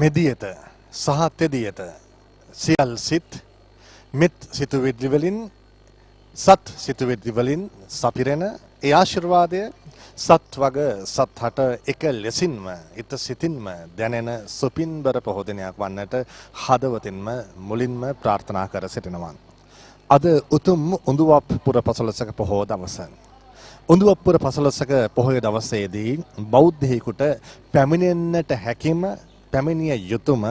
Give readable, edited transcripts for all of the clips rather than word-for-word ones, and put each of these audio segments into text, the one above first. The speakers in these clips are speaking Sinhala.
මෙදියට සහ තෙදියට සියල් සිත් මෙත් සිතුවිලි වලින් සත් සිතුවිලි වලින් සපිරෙන ඒ ආශිර්වාදය සත් වග සත් හට එක ලෙසින්ම ඊට සිතින්ම දැනෙන සුපින්බර පොහොදිනයක් වන්නට හදවතින්ම මුලින්ම ප්‍රාර්ථනා කර සිටිනවා. අද උතුම් උඳුවප් පුර පසළොස්වක පොහොය දවස. උඳුවප් පුර පසළොස්වක පොහොය දවසේදී බෞද්ධයෙකුට පැමිණෙන්නට හැකිම පැමිණිය යුතුම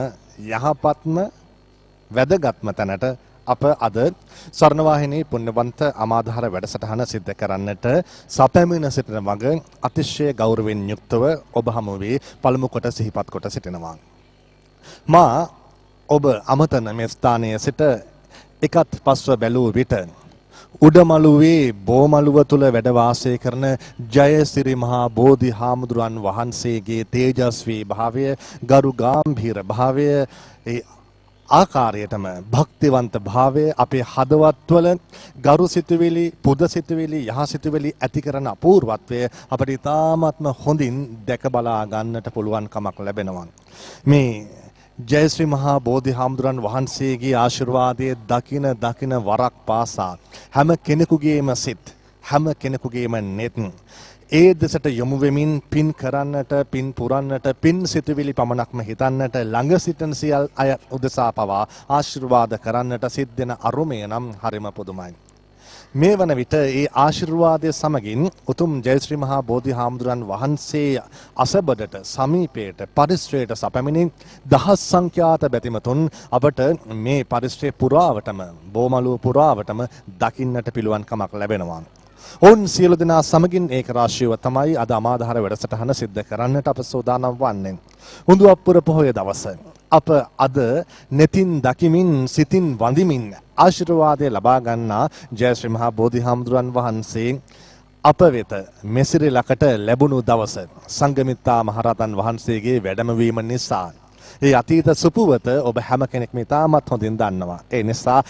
යහපත්ම වැදගත්ම තැනට අප අද ස්වර්ණවාහිනී පුණ්‍යවන්ත අමාධාර වැඩසටහන සිද්ධ කරන්නට සපැමිණ සිටින වග අතිශය ගෞරවයෙන් යුක්තව ඔබ හමුවේ පළමු කොට සිහිපත් කොට සිටිනවා. මා ඔබ අමතන මේ ස්ථානයේ සිට එකත් පස්ව බැලූ විට උඩමළුවේ බෝමළුව තුල වැඩ වාසය කරන ජයසිරි මහා බෝධි හාමුදුරන් වහන්සේගේ තේජස්වී භාවය, ගරු ගාම්භීර භාවය, ඒ ආකාරයටම භක්තිවන්ත භාවය අපේ හදවත්වල ගරු සිතුවිලි, පුද සිතුවිලි, යහ සිතුවිලි ඇති කරන අපූර්වත්වය අපිට ඉතාමත්ම හොඳින් දැක බලා ගන්නට පුළුවන් කමක් ලැබෙනවා. මේ ජයශ්‍රී මහා බෝධි හාමුදුරන් වහන්සේගේ ආශිර්වාදයේ දකින වරක් පාසා හැම කෙනෙකුගේම සිත්, හැම කෙනෙකුගේම නෙත් ඒ දෙසට යොමු වෙමින් පින් කරන්නට, පින් පුරන්නට, පින් සිතුවිලි පමණක්ම හිතන්නට, ළඟ සිටින සියල් අය උදෙසා පවා ආශිර්වාද කරන්නට සිද්ධ අරුමය නම් හරිම පුදුමයි. මේ වන විට ඒ ආශිර්වාදය සමගින් උතුම් ජයශ්‍රී මහා බෝධි හාමුදුරන් වහන්සේ අසබඩට සමීපයට පරිශ්‍රයට සැපමිණි දහස් සංඛ්‍යාත බැතිමතුන් අපට මේ පරිශ්‍රය පුරාවටම, බෝමළුව පුරාවටම දකින්නට පිළුවන් කමක් ලැබෙනවා. ඔවුන් සියලු දෙනා සමගින් ඒක රාශියව තමයි අද අමාධාර වැඩසටහන සිද්ධ කරන්නට අප සූදානම් වන්නේ. උඳුවප් පුර පොහොය දවස අප අද netin දකිමින් සිතින් වඳිමින් ආශිර්වාදය ලබා ගන්නා ජයශ්‍රී මහා බෝධි හාමුදුරන් වහන්සේ අප වෙත මෙසිරිලකට ලැබුණු දවස සංඝමිත්තා මහරහතන් වහන්සේගේ වැඩමවීම නිසා ඒ අතීත සුපුවත ඔබ හැම කෙනෙක්ම ඉතාමත් හොඳින් දන්නවා. ඒ නිසා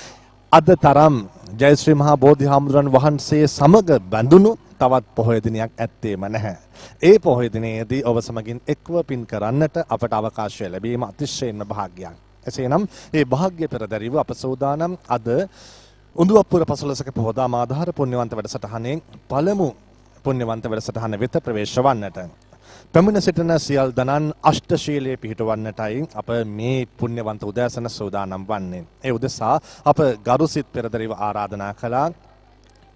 අද තරම් ජයශ්‍රී මහා බෝධි හාමුදුරන් වහන්සේ සමග බැඳුණු තවත් පොහොය දිනයක් ඇත්තේම නැහැ. ඒ පොහොය දිනයේදී ඔබ සමගින් එක්ව පින් කරන්නට අපට අවකාශය ලැබීම අතිශයින්ම භාග්‍යයක්. එසේනම් මේ භාග්‍ය පෙරදරිව අප සෝදානම් අද උඳුවප් පුර පසළොස්වක පොහොය අමාධාර පුණ්‍යවන්ත වැඩසටහනේ පළමු පුණ්‍යවන්ත වැඩසටහන වෙත ප්‍රවේශ වන්නට. පැමිණ සිටින සියල් දනන් අෂ්ටශීලයේ පිහිටවන්නටයි අප මේ පුණ්‍යවන්ත උදෑසන සෝදානම් වන්නේ. ඒ උදෙසා අප ගරුසිත පෙරදරිව ආරාධනා කළා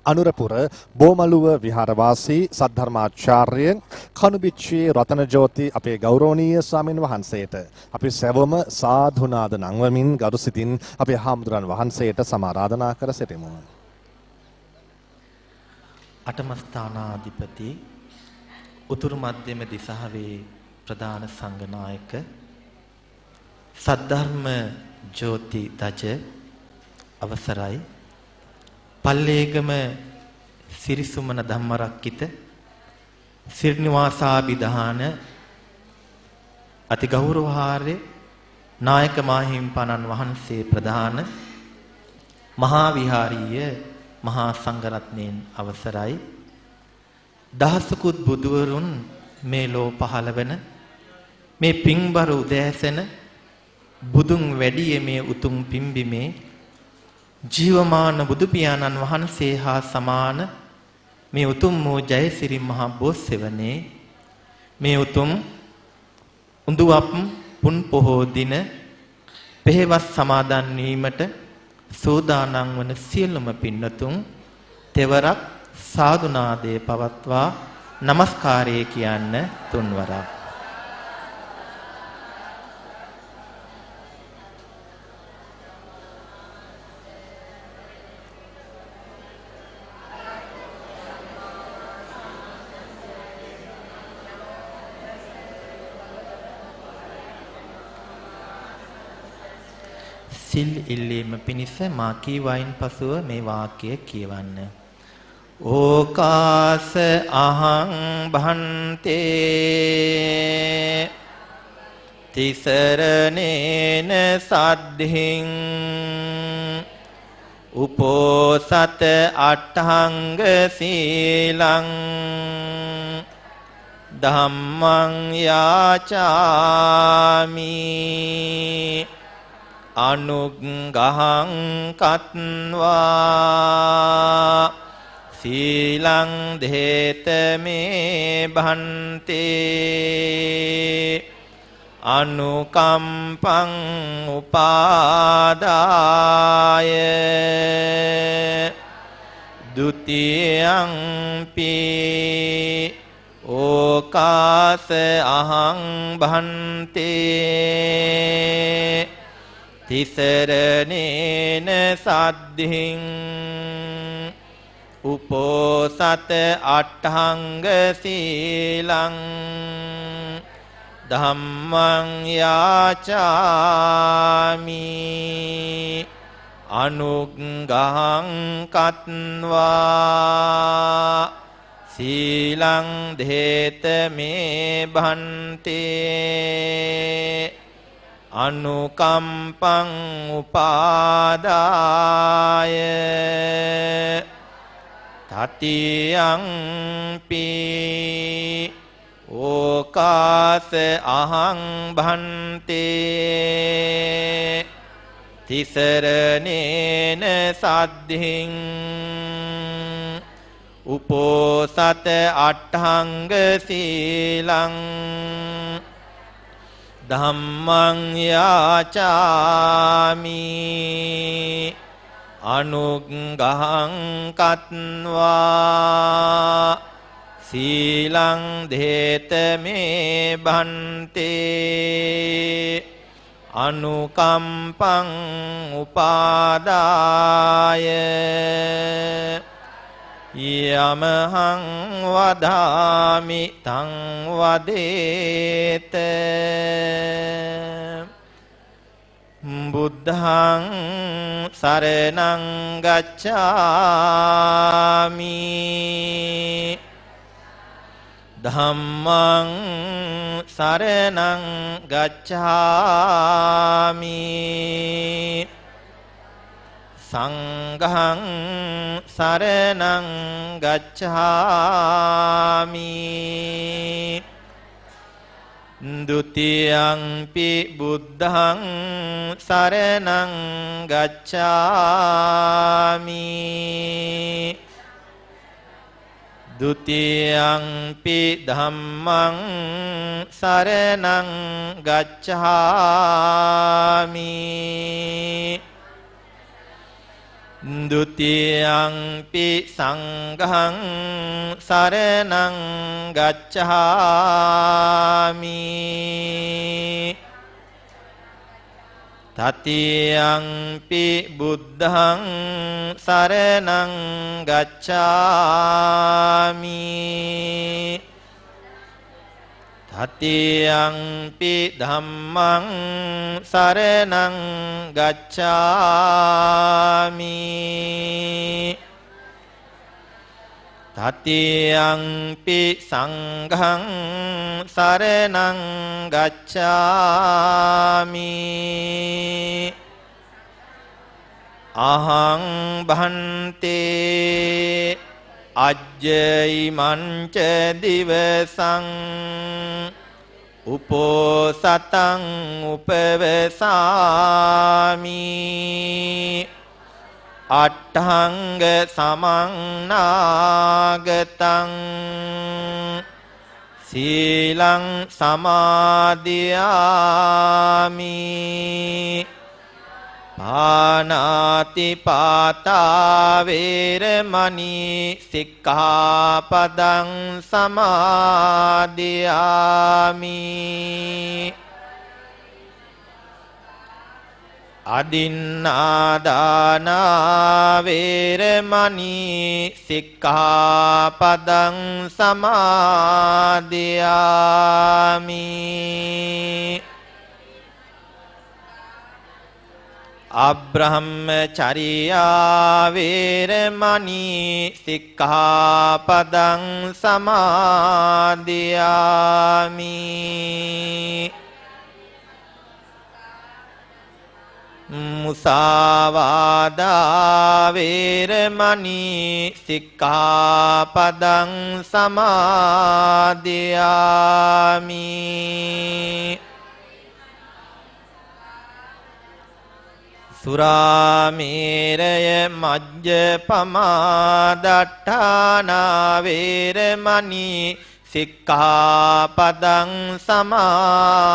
අනුරපුර බෝමළුව විහාරවාසී සද්ධර්මාචාර්ය කනුබිච්චේ රතනජෝති අපේ ගෞරවනීය ස්වාමින් වහන්සේට අපි සැවොම සාධුනාද නංවමින් ගරුසිතින් අපේ හාමුදුරන් වහන්සේට සමාරාධනා කර සිටිමු. අටම ස්ථානාධිපති උතුරු මධ්‍යම දිසාවේ ප්‍රධාන සංඝනායක සද්ධර්ම ජෝති දජ අවසරයි පල්ලේගම සිරිසුමන ධම්මරක්කිත සිරිනිවාසාභිධාන අති ගෞරවහාර්ය නායක මාහිම්පාණන් වහන්සේ ප්‍රධාන මහා විහාරීය මහා සංඝරත්නයන් අවසරයි දහසකුත් බුදුවරුන් මේ ලෝ පහළ වෙන මේ පින්බර උදෑසන බුදුන් වැඩියේ මේ උතුම් පිම්බිමේ ජීවමාන බුදු පියාණන් වහන්සේ හා සමාන මේ උතුම් වූ ජයසිරි මහා බෝසෙවනේ මේ උතුම් උඳුවප් පුන් පොහෝ දින පෙහෙවස් සමාදන් වීමට සෝදානම් වන සියලුම පින්නතුන් තෙවරක් සාදුනාදේ පවත්වා নমස්කාරය කියන්න තුන්වරක්. සිල් ඉල්ලීම පිණිස මා කී වයින් පසුව මේ වාක්‍ය කියවන්න. ඕකාස අහං භන්තේ තිසරණේන සද්ධින් උපෝසත අට්ඨංග සීලං ධම්මං යාචාමි අනුග්ගහං කତ୍වා සීලං දේත මේ භන්තේ අනුකම්පං උපාදාය ဒုတိယံ පි ඕකාස අහං භන්තේ තිසරණේන සද්ධින් උපෝසත අට්ඨංග සීලං ධම්මං යාචාමි අනුග්ගහං කତ୍වා සීලං දේත මේ භන්තේ අනුකම්පං උපාදාය තතියං පි ඕකාස අහං භන්තේ තිසරණේන සද්ධින් උපෝසත අට්ඨංග සීලං ධම්මං යාචාමි අනුග්ගහං කତ୍වා සීලං දේත මේ භන්තේ අනුකම්පං උපාදාය යමහං වදාමි තං වදේත බුද්ධං සරණං ගච්ඡාමි ධම්මං සරණං ගච්ඡාමි සංඝං සරණං ගච්ඡාමි ဒုတိယံ පි බුද්ධං සරණං ගච්ඡාමි ဒုတိယံ පි ධම්මං සරණං ගච්ඡාමි ဒုတိယံ පි සංඝං සරණං ගච්ඡාමි တတိယံ පි බුද්ධං සරණං ගච්ඡාමි တတိယံ පි ධම්මං සරණං ගච්ඡාමි တတိယံ පි සංඝං සරණං ගච්ඡාමි အဟံ භන්තේ අජ්ජයිමං ච දිවසං උපෝසතං උපවසාමි අට්ඨංග සමන්නාගතං සීලං සමාදියාමි පානාති පාතා වේරමණී සික්ඛාපදං සමාදියාමි අදින්නාදානා වේරමණී සික්ඛාපදං සමාදියාමි අබ්‍රහ්මචර්යා වේරමණී සික්ඛාපදං සමාදියාමි මුසාවාදා වේරමණී සික්ඛාපදං සමාදියාමි. සුරාමේරය මජ්ජපමා දට්ඨානා වේරමණී සික්ඛාපදං සමාදියාමි.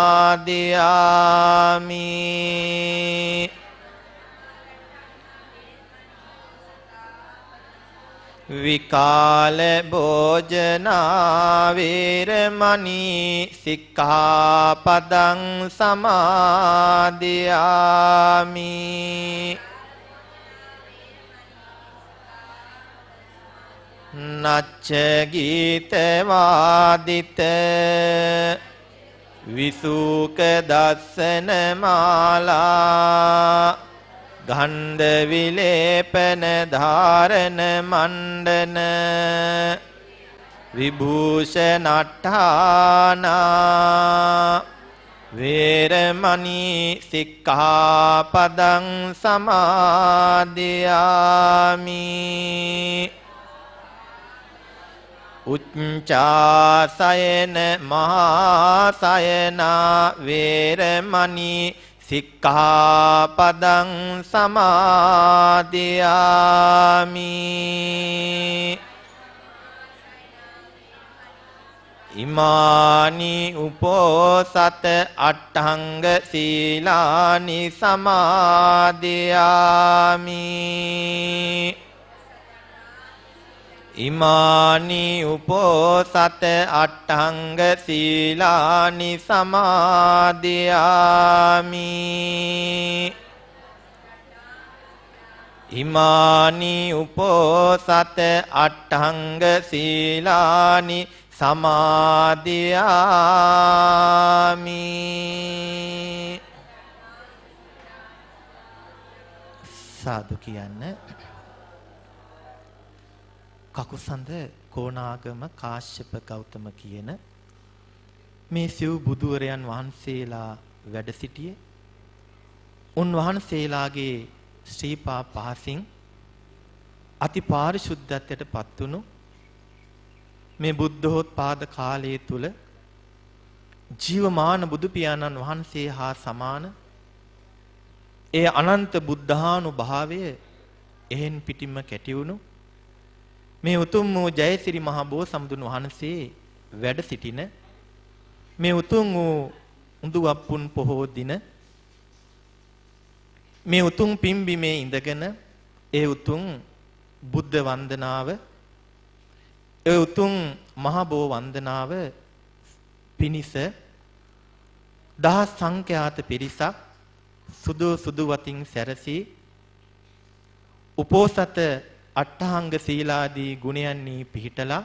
විකාල භෝජනා වේරමණී සික්ඛාපදං සමාදියාමි. නච්ච ගීත වාදිත විසුක දස්සන මාලා ගන්ධ විලේපන ධාරණ මණ්ඩන විභූෂණට්ඨානා වේරමණී සික්ඛාපදං සමාදියාමි. උච්චාසයන මහාසයනා වේරමණී සික්ඛාපදං සමාදියාමි. ඉමානි උපෝසත අට්ඨංග සීලානි සමාදියාමි. ඉමානි උපෝසත අට්ඨංග සීලානි සමාදියාමි. ඉමානි උපෝසත අට්ඨංග සීලානි සමාදියාමි. සාදු කියන්න. කකුසඳ කොණාගම කාශ්‍යප ගෞතම කියන මේ සිව් බුදුවරයන් වහන්සේලා වැඩ සිටියේ උන්වහන්සේලාගේ ශ්‍රීපා පහසින් අති පාරිශුද්ධත්වයට පත් වුණු මේ බුද්ධෝත්පාද කාලයේ තුල ජීවමාන බුදු පියාණන් වහන්සේ හා සමාන ඒ අනන්ත බුද්ධානුභාවය එහෙන් පිටින්ම කැටි වුණු මේ උතුම් වූ ජයසිරි මහ බෝසත්මුදුන් වහන්සේ වැඩ සිටින මේ උතුම් වූ උඳුවප්පුන් පොහෝ දින මේ උතුම් පිම්බිමේ ඉඳගෙන ඒ උතුම් බුද්ධ වන්දනාව ඒ උතුම් මහ බෝ වන්දනාව පිනිස දහස් සංඛ්‍යාත පිරිසක් සුදු වතින් සැරසී උපෝසත අට්ඨාංග සීලාදී ගුණයන්හි පිහිටලා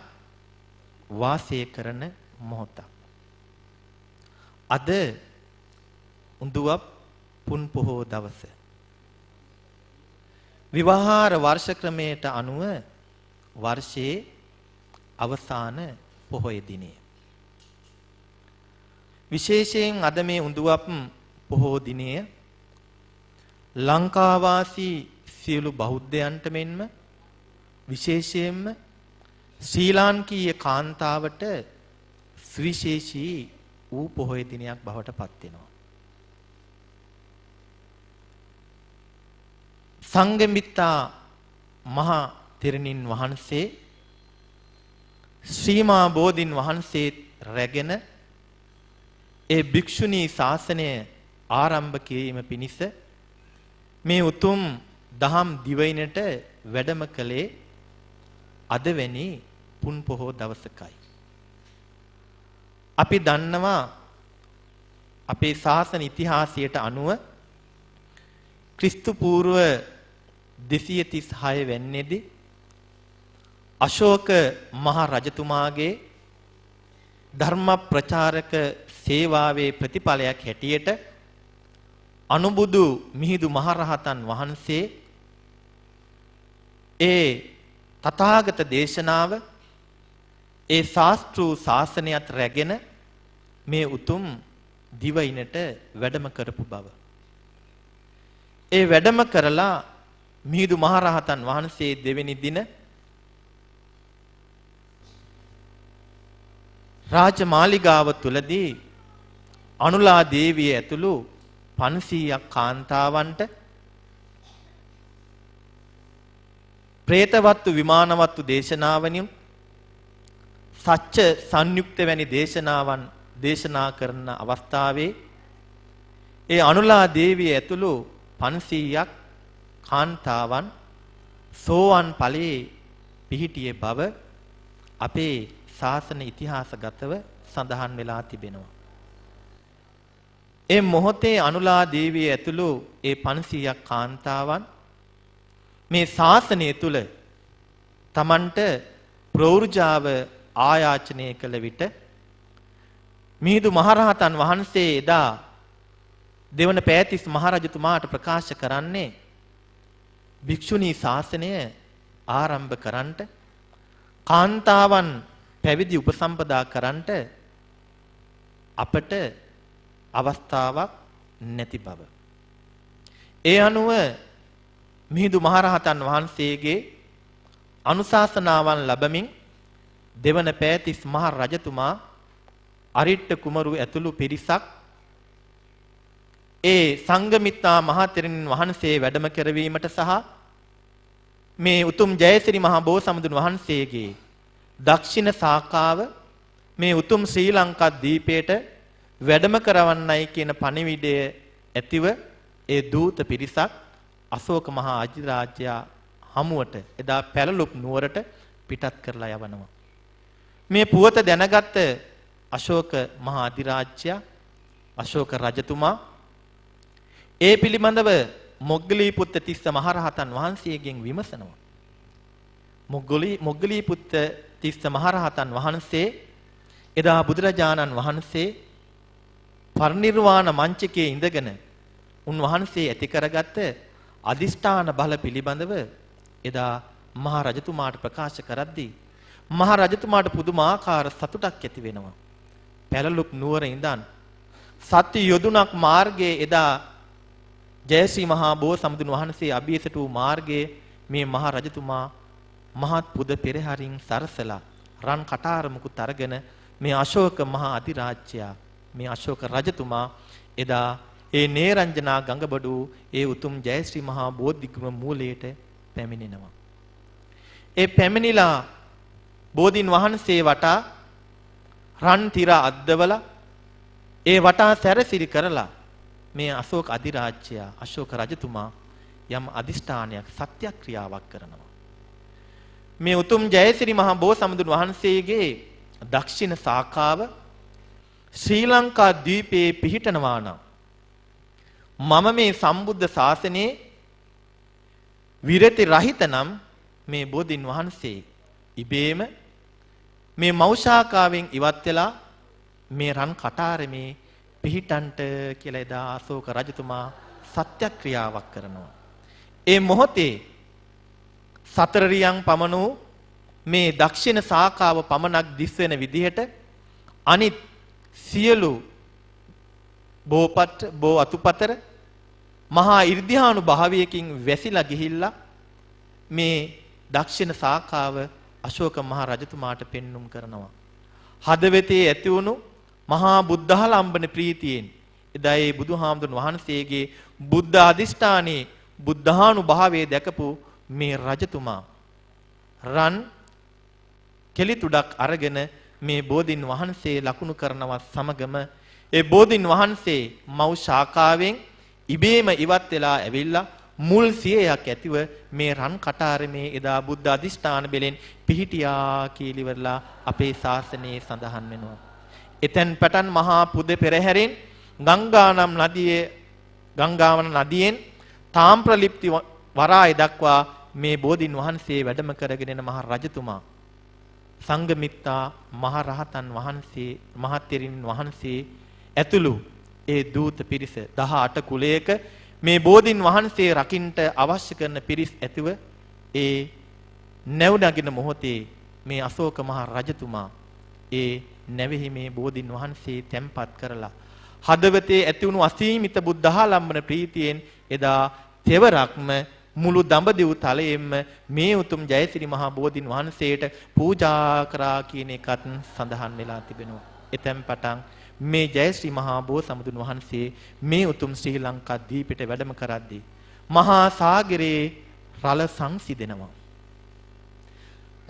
වාසය කරන මොහොතක්. අද උඳුවප් පුන් පොහෝ දවස. විවාහාර වර්ෂ ක්‍රමයට අනුව වර්ෂයේ අවසාන පොහොය දිනය. විශේෂයෙන් අද මේ උඳුවප් පොහෝ දිනය ලංකාවාසී සියලු බෞද්ධයන්ට මෙන්ම විශේෂයෙන්ම ශ්‍රී ලාංකීය කාන්තාවට සුවිශේෂී වූ පොහොය දිනයක් බවට පත් වෙනවා. සංඝමිත්තා මහා තෙරණින් වහන්සේ ශ්‍රීමා බෝධින් වහන්සේ රැගෙන ඒ භික්ෂුණී ශාසනය ආරම්භ කිරීම පිණිස මේ උතුම් දහම් දිවයිනට වැඩම කළේ අද වැනි පුන් පොහෝ දවසකයි. අපි දන්නවා අපේ ශාසන ඉතිහාසයට අනුව ක්‍රිස්තු පූර්ව 236 වෙනිදී අශෝක මහ රජතුමාගේ ධර්ම ප්‍රචාරක සේවාවේ ප්‍රතිඵලයක් හැටියට අනුබුදු මිහිඳු මහරහතන් වහන්සේ ඒ තථාගත දේශනාව ඒ ශාස්ත්‍රු ශාසනයත් රැගෙන මේ උතුම් දිවයිනට වැඩම කරපු බව. ඒ වැඩම කරලා මිහිඳු මහරහතන් වහන්සේ දෙවෙනි දින රාජමාලිගාව තුලදී අනුලා දේවිය ඇතුළු 500ක් කාන්තාවන්ට ප්‍රේතවත්තු විමානවත්තු දේශනාවනින් සච්ච සංයුක්ත වැනි දේශනාවන් දේශනා කරන අවස්ථාවේ ඒ අනුලා දේවිය ඇතුළු 500ක් කාන්තාවන් සෝවන් ඵලයේ පිහිටියේ බව අපේ ශාසන ඉතිහාසගතව සඳහන් වෙලා තිබෙනවා. ඒ මොහොතේ අනුලා දේවිය ඇතුළු ඒ 500ක් කාන්තාවන් මේ ශාසනය තුල තමන්ට ප්‍රෞර්ජාව ආයාචනය කළ විට මිහිඳු මහරහතන් වහන්සේ එදා දෙවන පෑතිස් මහරජතුමාට ප්‍රකාශ කරන්නේ භික්ෂුණී ශාසනය ආරම්භ කරන්නට කාන්තාවන් පැවිදි උපසම්පදා කරන්නට අපට අවස්ථාවක් නැති බව. ඒ අනුව මිහිඳු මහරහතන් වහන්සේගේ අනුශාසනාවන් ලැබමින් දෙවන පෑතිස් මහ රජතුමා අරිට්ඨ කුමරු ඇතුළු පිරිසක් ඒ සංඝමිත්තා මහතෙරණින් වහන්සේ වැඩම කරවීමට සහ මේ උතුම් ජයසිරි මහ බෝසමුදුන් වහන්සේගේ දක්ෂිණ ශාඛාව මේ උතුම් ශ්‍රී ලංකා දීපයට වැඩම කරවන්නයි කියන පණිවිඩය ඇතිව ඒ දූත පිරිසක් අශෝක මහා අධිරාජ්‍යයා හමුවට එදා පැලලුප් නුවරට පිටත් කරලා යවනවා. මේ පුවත දැනගත් අශෝක මහා අධිරාජ්‍යයා අශෝක රජතුමා ඒ පිළිබඳව මොග්ගලීපුත්ත තිස්ස මහරහතන් වහන්සේගෙන් විමසනවා. මොග්ගලීපුත්ත තිස්ස මහරහතන් වහන්සේ එදා බුදුරජාණන් වහන්සේ පරිනිර්වාණ මංචකයේ ඉඳගෙන උන්වහන්සේ ඇති කරගත්ත අදිෂ්ඨාන බල පිළිබඳව එදා මහා රජතුමාට ප්‍රකාශ කරද්දී මහා රජතුමාට පුදුමාකාර සතුටක් ඇති වෙනවා. පැලලුප් නුවර ඉඳන් සත්‍ය යොදුනක් මාර්ගයේ එදා ජයශ්‍රී මහා බෝසමුදුන් වහන්සේ අභියසට වූ මාර්ගයේ මේ මහා රජතුමා මහත් පුද පෙරහැරින් සරසලා රන් කටාරමුකුත් අරගෙන මේ අශෝක මහා අධිරාජ්‍යයා මේ අශෝක රජතුමා එදා ඒ නේරංජනා ගඟබඩු ඒ උතුම් ජයශ්‍රී මහා බෝධිගම මූලයට පැමිණෙනවා. ඒ පැමිණිලා බෝධින් වහන්සේ වටා රන් තිර අද්දවලා ඒ වටා සැරසිරි කරලා මේ අශෝක අධිරාජ්‍යයා අශෝක රජතුමා යම් අදිෂ්ඨානයක් සත්‍යක්‍රියාවක් කරනවා. මේ උතුම් ජයසිරි මහා බෝසමුදුන් වහන්සේගේ දක්ෂිණ ශාඛාව ශ්‍රී ලංකා දීපයේ පිහිටනවා නම් මම මේ සම්බුද්ධ ශාසනයේ විරති රහිත නම් මේ බෝධින් වහන්සේ ඉබේම මේ මෞෂාකාවෙන් ඉවත් වෙලා මේ රන් කටාරමේ පිහිටන්ට කියලා එදා අශෝක රජතුමා සත්‍යක්‍රියාවක් කරනවා. ඒ මොහොතේ සතරරියන් පමණ වූ මේ දක්ෂිණ ශාඛාව පමණක් දිස් වෙන විදිහට අනිත් සියලු බෝ අතුපතර මහා 이르දිහානු භාවයකින් වැසිලා ගිහිල්ලා මේ දක්ෂිණ ශාඛාව අශෝක මහ රජතුමාට පෙන්눔 කරනවා. හදවතේ ඇති වුණු මහා බුද්ධාලම්බන ප්‍රීතියෙන් එදා ඒ බුදුහාමුදුරන් වහන්සේගේ බුද්ධ අධිෂ්ඨානයේ බුද්ධානු භාවයේ දැකපු මේ රජතුමා රන් කෙලිතුඩක් අරගෙන මේ බෝධින් වහන්සේ ලකුණු කරනවත් සමගම ඒ බෝධින් වහන්සේ මව් ශාඛාවෙන් ඉබේම ඉවත් වෙලා ඇවිල්ලා මුල් 100ක් ඇතිව මේ රන් කටාරමේ එදා බුද්ධ අධිෂ්ඨාන බෙලෙන් පිහිටියා කීලිවරලා අපේ ශාසනයේ සඳහන් වෙනවා. එතෙන් පටන් මහා පුද පෙරහැරෙන් ගංගාවන නදියෙන් තාම්ප්‍රලිප්ති වරාය දක්වා මේ බෝධින් වහන්සේ වැඩම කරගෙන යන මහ රජතුමා සංඝමිත්තා මහ රහතන් වහන්සේ මහතෙරින් වහන්සේ ඇතුළු ඒ දූත පිරිස 18 කුලයක මේ බෝධින් වහන්සේ රකින්නට අවශ්‍ය කරන පිරිස් ඇතුව ඒ නැව් නගින මොහොතේ මේ අශෝක මහ රජතුමා ඒ නැවෙහි මේ බෝධින් වහන්සේ තැන්පත් කරලා හදවතේ ඇති වුණු අසීමිත බුද්ධාලම්බන ප්‍රීතියෙන් එදා තෙවරක්ම මුළු දඹදිව් තලයෙන්ම මේ උතුම් ජයසිරි මහා බෝධින් වහන්සේට පූජා කරා කියන එකත් සඳහන් වෙලා තිබෙනවා. එතෙන් පටන් මේ ජයශ්‍රී මහා බෝසමුදුන් වහන්සේ මේ උතුම් ශ්‍රී ලංකා දීපෙට වැඩම කරද්දී මහා සාගරේ රළ සංසිඳෙනවා.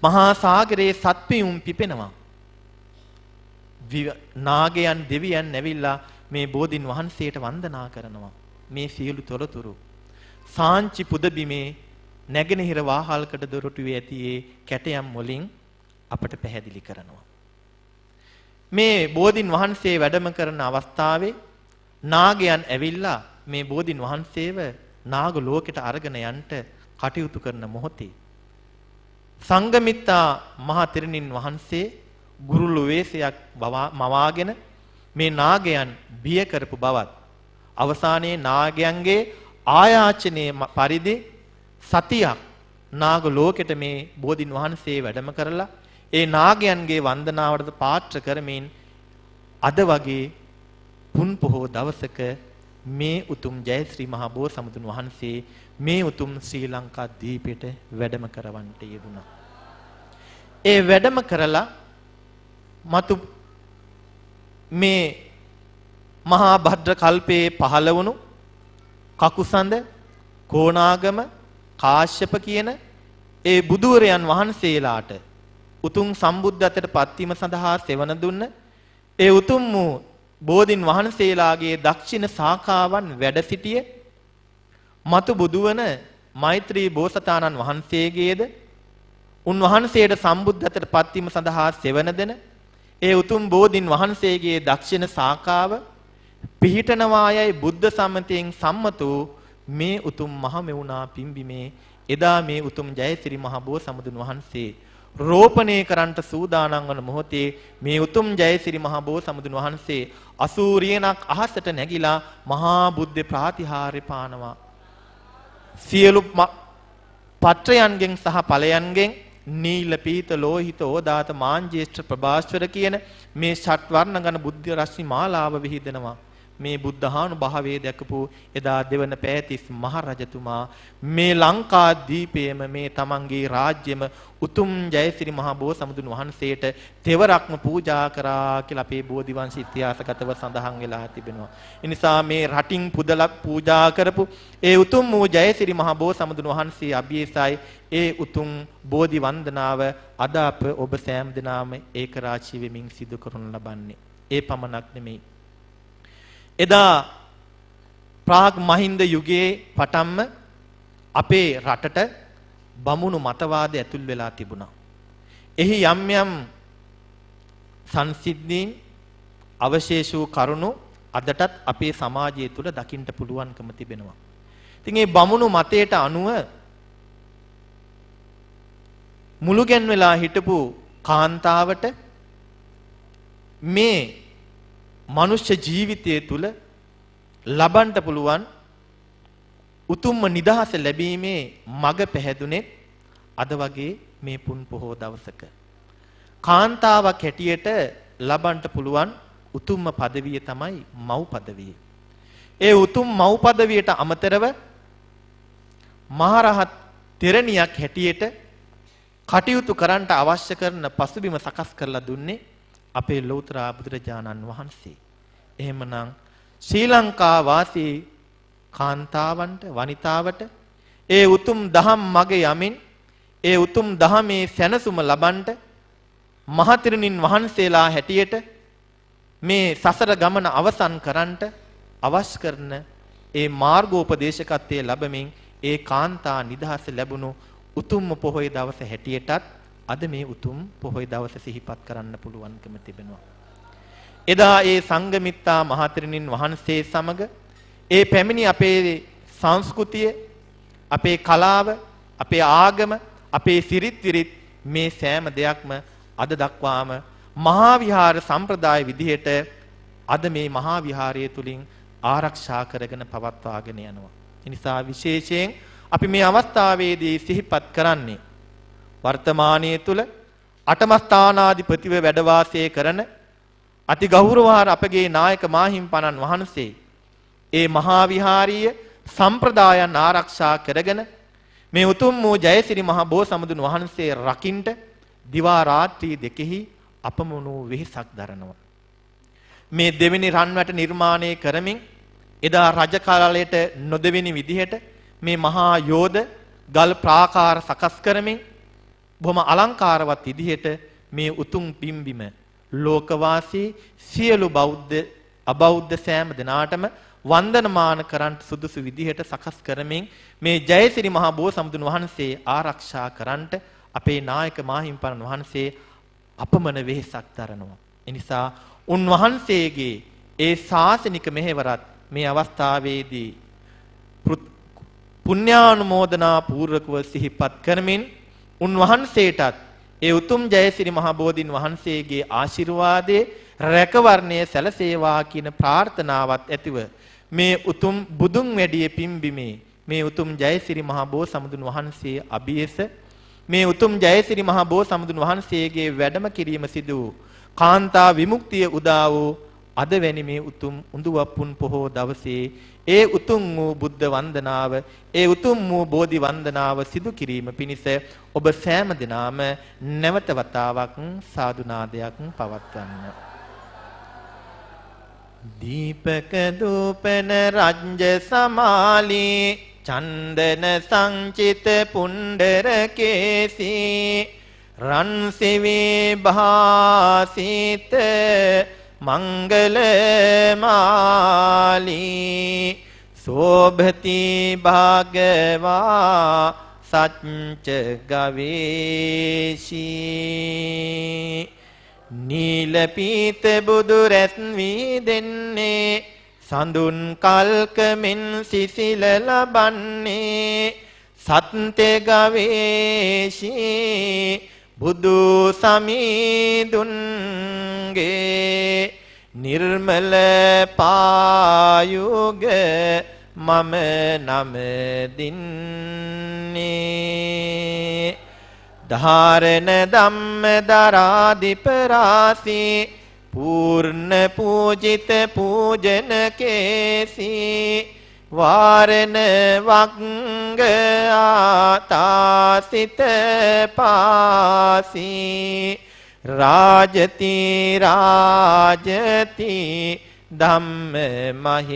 මහා සාගරේ සත්පියුම් පිපෙනවා. නාගයන් දෙවියන් ඇවිල්ලා මේ බෝධින් වහන්සේට වන්දනා කරනවා. මේ සියලු තොරතුරු සාංචි පුදබිමේ නැගෙනහිර වාහල්කඩ දොරටුවේ ඇති ඒ කැටයම් වලින් අපට පැහැදිලි කරනවා. මේ බෝධින් වහන්සේ වැඩම කරන අවස්ථාවේ නාගයන් ඇවිල්ලා මේ බෝධින් වහන්සේව නාග ලෝකෙට අරගෙන යන්න කටයුතු කරන මොහොතේ සංඝමිත්තා මහ තෙරණින් වහන්සේ ගුරුළු වේශයක් මවාගෙන මේ නාගයන් බිය කරපු බවත් අවසානයේ නාගයන්ගේ ආයාචනයේ පරිදි සතියක් නාග ලෝකෙට මේ බෝධින් වහන්සේ වැඩම කරලා ඒ නාගයන්ගේ වන්දනාවට පාත්‍ර කරමින් අද වගේ පුන් පොහෝ දවසක මේ උතුම් ජයශ්‍රී මහා බෝසමුදුන් වහන්සේ මේ උතුම් ශ්‍රී ලංකා දීපෙට වැඩම කරවන්නට යෙදුණා. ඒ වැඩම කරලා මතු මේ මහා භද්‍ර කල්පයේ පහළ වුණු කකුසඳ කෝණාගම කාශ්‍යප කියන ඒ බුදුවරයන් වහන්සේලාට උතුම් සම්බුද්ධත්වයට පත්වීම සඳහා සෙවණ දුන්න ඒ උතුම් වූ බෝධින් වහන්සේලාගේ දක්ෂිණ ශාඛාවන් වැඩ සිටියේ මතු බුදුවන මෛත්‍රී බෝසතාණන් වහන්සේගේද උන්වහන්සේට සම්බුද්ධත්වයට පත්වීම සඳහා සෙවණ දෙන ඒ උතුම් බෝධින් වහන්සේගේ දක්ෂිණ ශාඛාව පිහිටනවායයි බුද්ධ සම්මතයෙන් සම්මත වූ මේ උතුම් මහ මෙවුනා පිම්බිමේ එදා මේ උතුම් ජයසිරි මහ බෝසමුදුන් වහන්සේ රෝපණය කරන්නට සූදානම් වන මොහොතේ මේ උතුම් ජයසිරි මහ බෝසමුදුන් වහන්සේ අසූරියනක් අහසට නැගිලා මහා බුද්ධ ප්‍රාතිහාර්ය පානවා. සියලු පත්‍රයන්ගෙන් සහ ඵලයන්ගෙන් නීල පීත ලෝහිත ඕදාත මාංජේෂ්ඨ ප්‍රභාස්වර කියන මේ ෂට්වර්ණ ගණ බුද්ධ රශ්මි මාලාව විහිදෙනවා. මේ බුද්ධානුභාවයේ දැකපු එදා දෙවන පෑතිස් මහ රජතුමා මේ ලංකා දීපයේම මේ තමන්ගේ රාජ්‍යෙම උතුම් ජයසිරි මහ බෝසමුදුන් වහන්සේට තෙවරක්ම පූජා කරා කියලා අපේ බෝධිවංශ ඉතිහාසගතව සඳහන් වෙලා තිබෙනවා. ඒ නිසා මේ රටින් පුදලා පූජා කරපු ඒ උතුම් වූ ජයසිරි මහ බෝසමුදුන් වහන්සේ අභියසයි ඒ උතුම් බෝධි වන්දනාව අද අප ඔබ සෑම දිනම ඒක රාශී වෙමින් සිදු කරනු ලබන්නේ. ඒ පමණක් නෙමෙයි. එදා ප්‍රාග් මහින්ද යුගයේ පටන්ම අපේ රටට බමුණු මතවාදය ඇතුල් වෙලා තිබුණා. එහි යම් යම් සංසිද්ධීන් අවශේෂ වූ කරුණු අදටත් අපේ සමාජය තුළ දකින්න පුළුවන්කම තිබෙනවා. ඉතින් මේ බමුණු මතයට අනුව මුළුගැන් වෙලා හිටපු කාන්තාවට මේ මනුෂ්‍ය ජීවිතය තුළ ලබන්න පුළුවන් උතුම්ම නිදහස ලැබීමේ මඟ පැහැදුනේ අද වගේ මේ පුන් පොහෝ දවසක. කාන්තාවක් හැටියට ලබන්න පුළුවන් උතුම්ම পদවිය තමයි මව් পদවිය. ඒ උතුම් මව් পদවියට අමතරව මහරහත් තෙරණියක් හැටියට කටයුතු කරන්නට අවශ්‍ය කරන පසුබිම සකස් කරලා දුන්නේ අපේ ලෞතර බුදුරජාණන් වහන්සේ. එහෙමනම් ශ්‍රී ලංකා වාසී කාන්තාවන්ට වනිතාවට ඒ උතුම් දහම් මග යමින් ඒ උතුම් දහමේ සැනසුම ලබන්නට මහතෙරුණින් වහන්සේලා හැටියට මේ සසර ගමන අවසන් කරන්නට අවශ්‍ය කරන ඒ මාර්ගෝපදේශකත්වයේ ලැබමින් ඒ කාන්තා නිදහස ලැබුණු උතුම්ම පොහොය දවස හැටියටත් අද මේ උතුම් පොහොය දවස සිහිපත් කරන්න පුළුවන්කම තිබෙනවා. එදා ඒ සංඝමිත්තා මහතෙරුණින් වහන්සේ සමග ඒ පැමිණි අපේ සංස්කෘතිය, අපේ කලාව, අපේ ආගම, අපේ සිරිත් විරිත් මේ සෑම දෙයක්ම අද දක්වාම මහා විහාර සම්ප්‍රදාය විදිහට අද මේ මහා විහාරය තුලින් ආරක්ෂා කරගෙන පවත්වාගෙන යනවා. ඒ නිසා විශේෂයෙන් අපි මේ අවස්ථාවේදී සිහිපත් කරන්නේ වර්තමානයේ තුල අටම ස්ථානාධිපතිව වැඩ වාසය කරන අති ගෞරවහාර අපගේ නායක මාහිම්පණන් වහන්සේ ඒ මහා විහාරීය සම්ප්‍රදායන් ආරක්ෂා කරගෙන මේ උතුම් වූ ජයසිරි මහ බෝසමුදුන් වහන්සේ රකින්ට දිවා රාත්‍රී දෙකෙහි අපමණ වූ වෙහෙසක් දරනවා. මේ දෙවෙනි රන්වැට නිර්මාණය කරමින් එදා රජ කාලයට නොදෙවෙනි විදිහට මේ මහා යෝධ ගල් ප්‍රාකාර සකස් කරමින් බොහොම අලංකාරවත් විදිහට මේ උතුම් පිම්බිම ලෝකවාසී සියලු බෞද්ධ අබෞද්ධ සෑම දෙනාටම වන්දනමාන කරන්ට සුදුසු විදිහට සකස් කරමින් මේ ජයසිරි මහා බෝසමුදුන් වහන්සේ ආරක්ෂා කරන්ට අපේ නායක මාහිම්පාණන් වහන්සේ අපමණ වෙහෙසක් දරනවා. එනිසා උන්වහන්සේගේ ඒ ශාසනික මෙහෙවරත් මේ අවස්ථාවේදී පුණ්‍යානුමෝදනා පූර්වකව සිහිපත් කරමින් උන්වහන්සේටත් ඒ උතුම් ජයසිරි මහ බෝධින් වහන්සේගේ ආශිර්වාදයේ රැකවරණය සැලසේවා කියන ප්‍රාර්ථනාවත් ඇතිව මේ උතුම් බුදුන් වැඩියේ පිම්බිමේ මේ උතුම් ජයසිරි මහ බෝසමුදුන් වහන්සේ අභියස මේ උතුම් ජයසිරි මහ බෝසමුදුන් වහන්සේගේ වැඩම කිරීම සිදු වූ කාන්තා විමුක්තිය උදා වූ අද වැනි මේ උතුම් උඳුවප්පුන් පොහෝ දවසේ ඒ උතුම් වූ බුද්ධ වන්දනාව ඒ උතුම් වූ බෝධි වන්දනාව සිදු කිරීම පිණිස ඔබ සෑම දිනම නැවත වතාවක් සාදුනාදයක් පවත්වන්න. දීපක දූපන රංජ සමාලී චන්දන සංචිත පුණ්ඩර කේසී රන් සෙවී භාසිත මංගල මාලී සෝභති භාගවා සච්ච ගවේෂී නීල පීත බුදු රැස් වී දෙන්නේ සඳුන් කල්කමින් සිසිල ලබන්නේ සත්‍ය ගවේෂී බුදු සමීදුන්ගේ නිර්මල පායුග මම නම දින්නේ ධාරණ ධම්ම දරාදිප රාසී පූර්ණ පූජිත පූජන කේසී වාරණ වංග ආතාසිත පාසී රාජති රාජති ධම්ම මහේෂී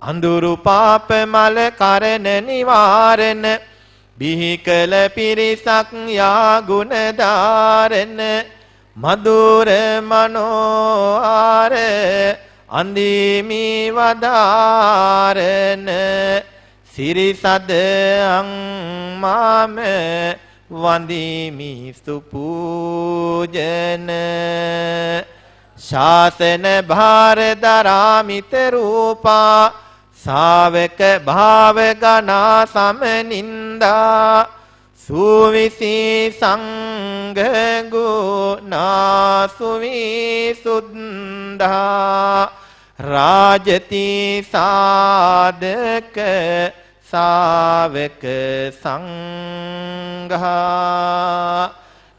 අඳුරු පාප මල කරන නිවාරණ බිහිකල පිරිසක් යා ගුණ ධාරණ මధుර මනෝහර අන්දිමි වදාරණ සිරිසද අං මම වන්දිමි සුපූජන ශාසන භාර දරාමිත රූපා සාවක භාව ගනා සමනින්දා සුවිසි සංඝ ගුණා සුවිසුද්ධා රාජති සාධක සාවක සංඝා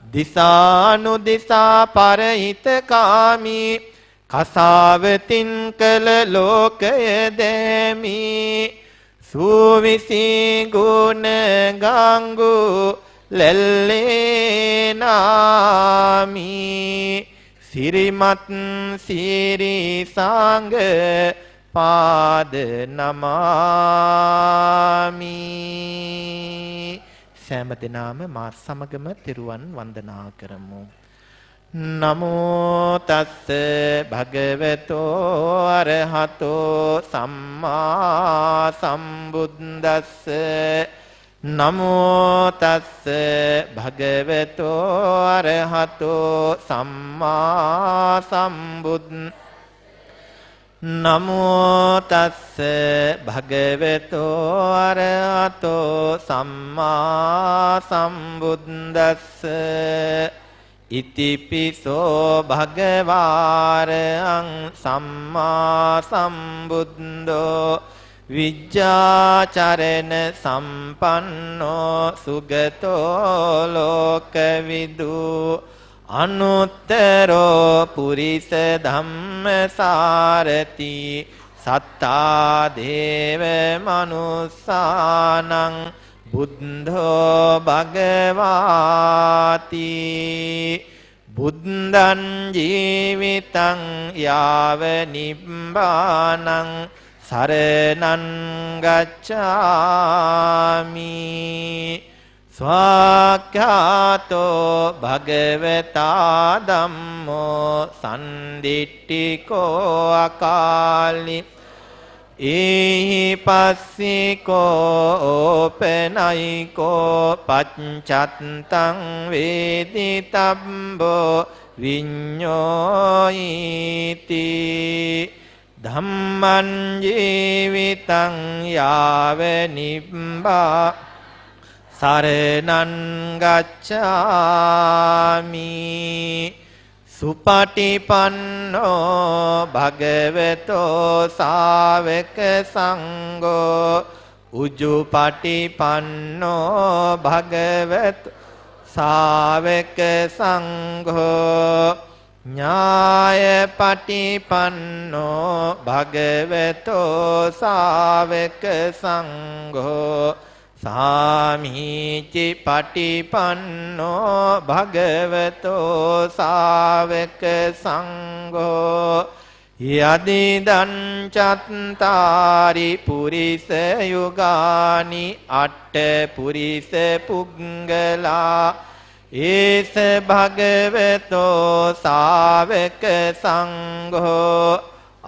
දිසානු දිසා පරහිත කාමී කසාවතින් කළ ලෝකය දැමි සුවිසි ගුණ ගංගු ලැල්ලේ නාමි සිරිමත් සිරි සංඝ පාද නමාමි සෑම දිනම මා සමගම තෙරුවන් වන්දනා කරමු. නමෝ තස්ස භගවතෝ අරහතෝ සම්මා සම්බුද්දස්ස නමෝ තස්ස භගවතෝ අරහතෝ සම්මා සම්බුද්දස්ස නමෝ තස්ස භගවතෝ අරහතෝ සම්මා සම්බුද්දස්ස ඉතිපිසෝ භගවාරං සම්මා සම්බුද්ධෝ විජ්ජාචරණ සම්පන්නෝ සුගතෝ ලෝකවිදු අනුත්තරෝ පුරිස ධම්මසාරති සත්තා දේව මනුස්සානං බුද්ධෝ භගවාති බුද්ධං ජීවිතං යාව නිබ්බානං සරණං ගච්ඡාමි ස්වාක්ඛාතෝ භගවතා ධම්මෝ සම්දිට්ඨිකෝ අකාලි ඒහි පස්සිකෝ ඕපනයිකෝ පච්චත්තං වේදිතබ්බෝ විඤ්ඤෝයිති ධම්මං ජීවිතං යාව නිබ්බා සරණං ගච්ඡාමි සුපටිපන්නෝ භගවතෝ ශාවක සංඝෝ උජුපටිපන්නෝ භගවතෝ ශාවක සංඝෝ ඥායපටිපන්නෝ භගවතෝ ශාවක සංඝෝ සාමීචි පටිපන්නෝ භගවතෝ ශාවක සංඝෝ යදිදං චත්තාරි පුරිස යුගානි අට්ඨ පුරිස පුංගලා ඒස භගවතෝ ශාවක සංඝෝ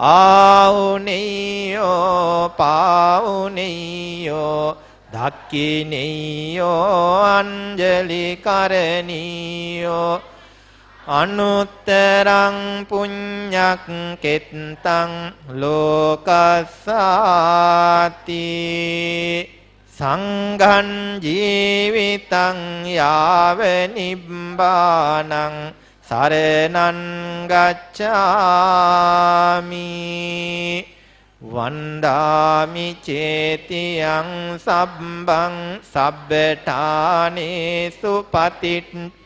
ආහුනේයෝ පාහුනේයෝ ධක්ඛිනේයෝ අංජලි කරණීයෝ අනුත්තරං පුඤ්ඤක් කෙත්තං ලෝකස්සාති සංඝං ජීවිතං යාව නිබ්බානං සරණං ගච්ඡාමි වන්දාමි චේතියං සබ්බං සබ්බඨානේසු පතිට්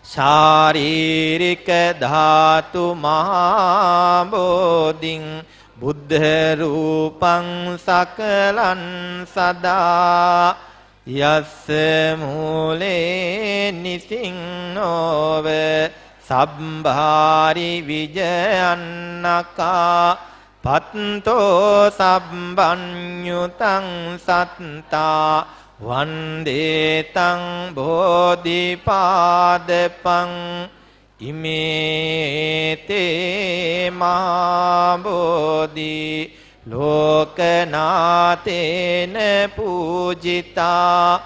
ශාරීරික ධාතු මහා බෝධින් බුද්ධ රූපං සකලං සදා යස්ස මූලේ නිසින්නෝව සම්භාරි විජයන්නකා පත්තෝ සබ්බඤ්ඤුතං සත්තා වන්දේතං බෝධිපාදපං ඉමේතේ මා බෝධි ලෝකනාතේන පූජිතා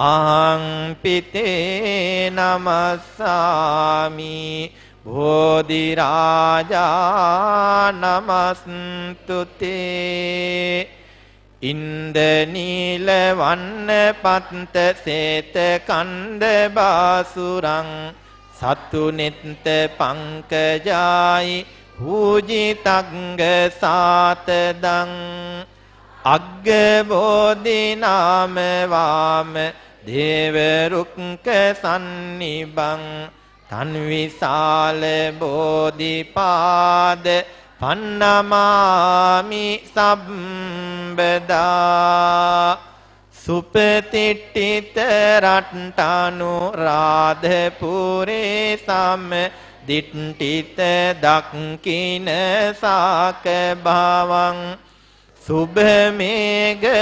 අහං පිතේ නමස්සාමි බෝධි රාජා නමස්තුතේ ඉන්ද නීල වන්න පත්ත සේත කණ්ඩ බාසුරං සතු නෙත්ත පංකජායි පූජිතංග සාතදං අග්ග බෝධි නාම වාම දේව රුක්ක සන්නිබං තන් විශාල බෝධිපාද පන්නමාමි සම්බදා සුපතිට්ඨිත රට්ටනු රාධපුරේ සම දිට්ඨිත දක්ඛින සාක භවං සුභ මේඝවානම්බර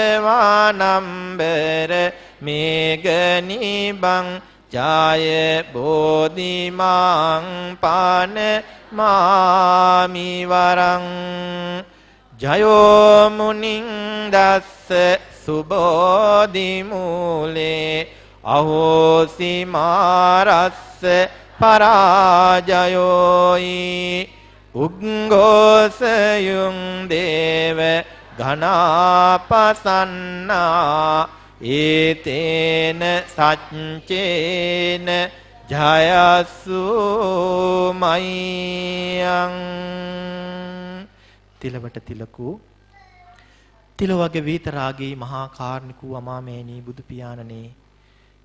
මේඝනිබං ජාය බෝධිමාං පාන මාමි වරං ජයෝ මුනිං දස්ස සුබෝධි මූලේ අහෝසි මාරස්ස පරාජයෝයි උග්ගෝසයුං දේව ඝනාපසන්නා ඒතේන සච්චේන ජයසු මයං තිලවට තිලකු තිලවගේ විතරාගේ මහා කාරුණිකු අමාමේනී බුදු පියාණනේ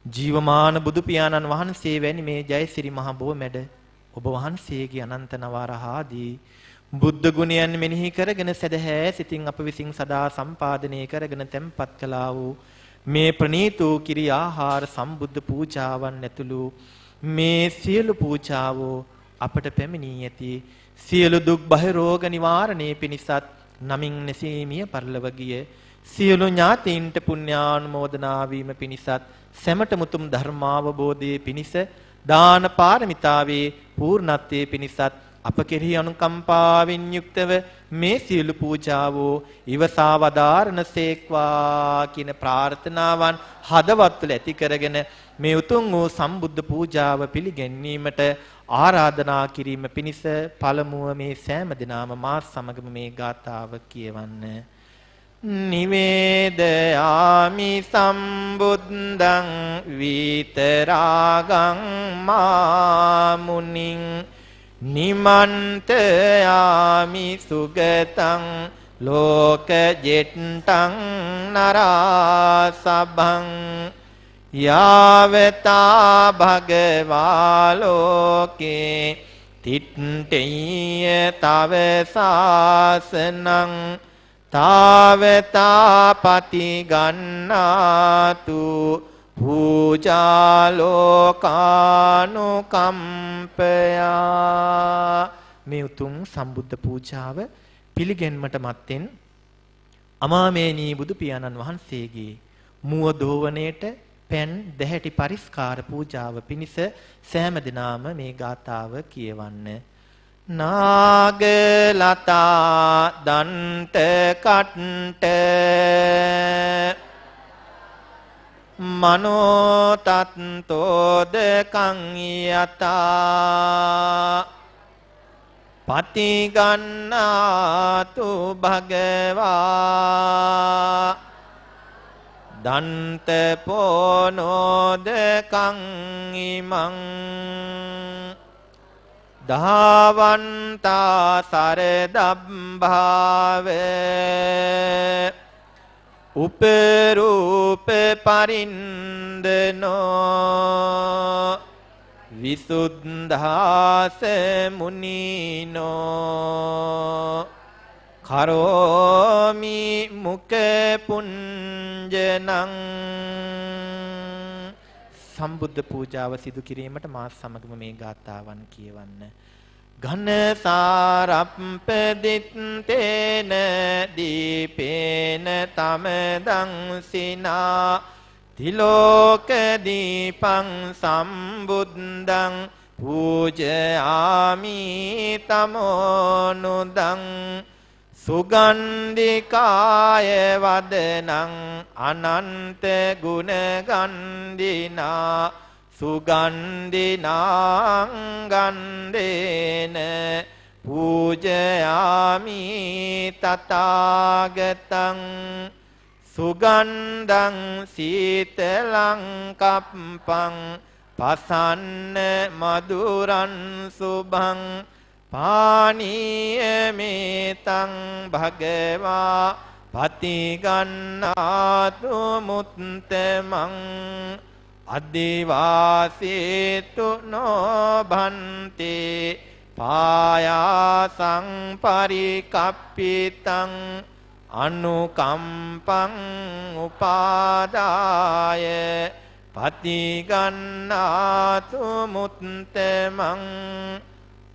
ජීවමාන බුදු පියාණන් වහන්සේ වැනි මේ ජයසිරි මහ බෝ මැඩ ඔබ වහන්සේගේ අනන්ත නවරහාදී බුද්ධ ගුණයන් මෙනෙහි කරගෙන සදහැ සිතින් අප විසින් සදා සම්පාදනය කරගෙන තැන්පත් කළා වූ මේ ප්‍රණීත වූ කිරි ආහාර සම්බුද්ධ පූජාවන් ඇතුළු මේ සියලු පූජාවෝ අපට පැමිණී ඇති සියලු දුක් බය රෝග නිවාරණය පිණිසත් නමින් නැසීමිය පරිලව ගිය සියලු ඥාතීන්ට පුණ්‍යානුමෝදනා වීම පිණිසත් සැමට මුතුම් ධර්මාවබෝධයේ පිණිස දාන පාරමිතාවේ පූර්ණත්වයේ පිණිසත් අප කෙරෙහි අනුකම්පාවෙන් යුක්තව මේ සියලු පූජාවෝ ඉවසා වදාරණසේක්වා කියන ප්‍රාර්ථනාවන් හදවත් තුළ ඇති කරගෙන මේ උතුම් වූ සම්බුද්ධ පූජාව පිළිගැන්වීමට ආරාධනා කිරීම පිණිස පළමුව මේ සෑම දිනම මා සමගම මේ ගාථාව කියවන්න. නිවේදයාමි සම්බුද්ධං විතරාගං මාමුනිං නිමන්තයාමි සුගතං ලෝකජෙට්ටං නරාසභං යාවතා භගවා ලෝකේ තිට්ඨේය තව සාසනං තාවතා පටිගන්නාතු පූජා ලෝකානුකම්පයා. මේ උතුම් සම්බුද්ධ පූජාව පිළිගැන්මට මත්තෙන් අමාමේනී බුදු පියාණන් වහන්සේගේ මුව දෝවණයට පෙන් දැහැටි පරිස්කාර පූජාව පිණිස සෑම දිනම මේ ගාථාව කියවන්න. නාගලතා දන්ත කට්ට මනෝ තත්තෝද කං යතා පටිගන්නාතු භගවා දන්ත පොනෝද කං ඉමං ධාවන්තා සරදබ්භාවේ උපරූප පරින්දනෝ විසුද්ධාස මුනිනෝ කරෝමි මුක පුඤ්ජනං. සම්බුද්ධ පූජාව සිදු කිරීමට මා සමගම මේ ගාථාවන් කියවන්න. ඝන සාරප්පදිත්තේන දීපේන තමදං සිනා තිලෝක දීපං සම්බුද්ධං පූජයාමි තමෝනුදං සුගන්ධිකාය වදනං අනන්ත ගුණ ගන්ධිනා සුගන්ධිනාං ගන්ධේන පූජයාමි තථාගතං සුගන්ධං සීතලං කප්පං පසන්න මధుරං සුභං පානීය මේතං භගවා පටිගන්නාතු මුත්තමං අදිවාසීතු නොභන්තේ පායාසං පරිකප්පිතං අනුකම්පං උපාදාය පටිගන්නාතු මුත්තමං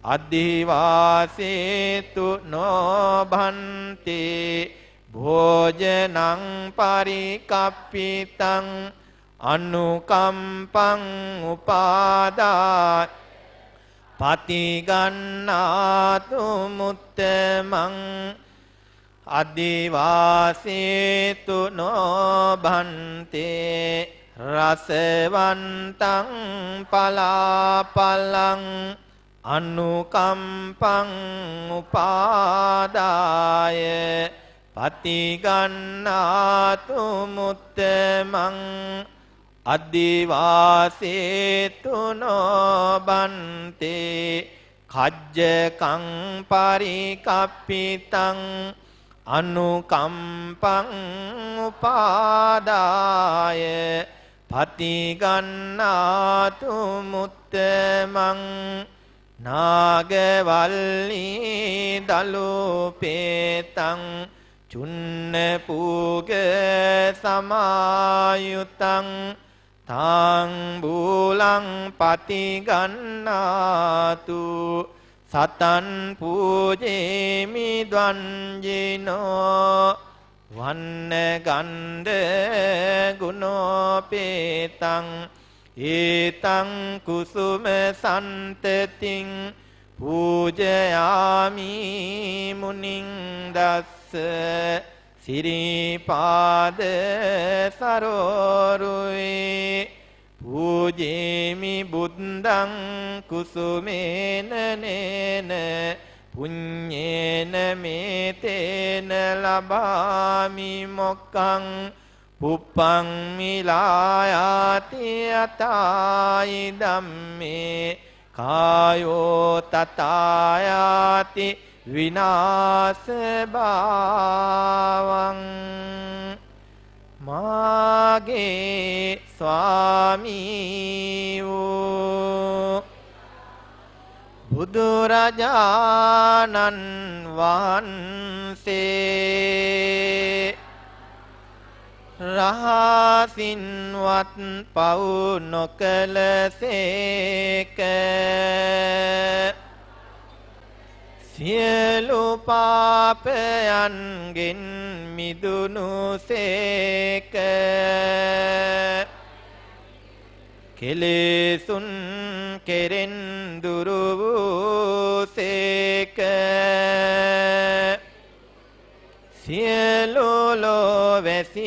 අදිවාසීතු නොභන්තේ භෝජනං පරිකප්පිතං අනුකම්පං උපාදාය පටිගන්නාතු මුත්තමං අදිවාසීතු නොභන්තේ රසවන්තං පලාපලං අනුකම්පං උපාදාය පටිගන්නාතු මුත්තමං අදිවාසීතු නොභන්තේ කජ්ජකං පරිකප්පිතං අනුකම්පං උපාදාය පටිගන්නාතු මුත්තමං නාගවල්ලි දලුපේතං චුන්න පූග සමායුතං තාං බූලං පතිගන්නාතු සතන් පූජේමි ද්වංජිනෝ වන්න ගණ්ඩ ගුණෝපේතං ඒතං කුසුම සන්තතින් පූජයාමි මුනිං දස්ස සිරිපාද සරෝරුවේ පූජේමි බුද්ධං කුසුමේන නේන පුඤ්ඤේන මේතේන ලබාමි මොක්ඛං පුප්පං මිලායාති අතායි ධම්මේ කායෝ තතායාති විනාශ භාවං මාගේ ස්වාමී වූ බුදුරජාණන් වහන්සේ රහසින්වත් පව් නොකලසේක සියලු පාපයන්ගෙන් මිදුණුසේක කෙලෙසුන් කෙරෙන් දුරු වූසේක සියලු ලෝවැසියන්ගේ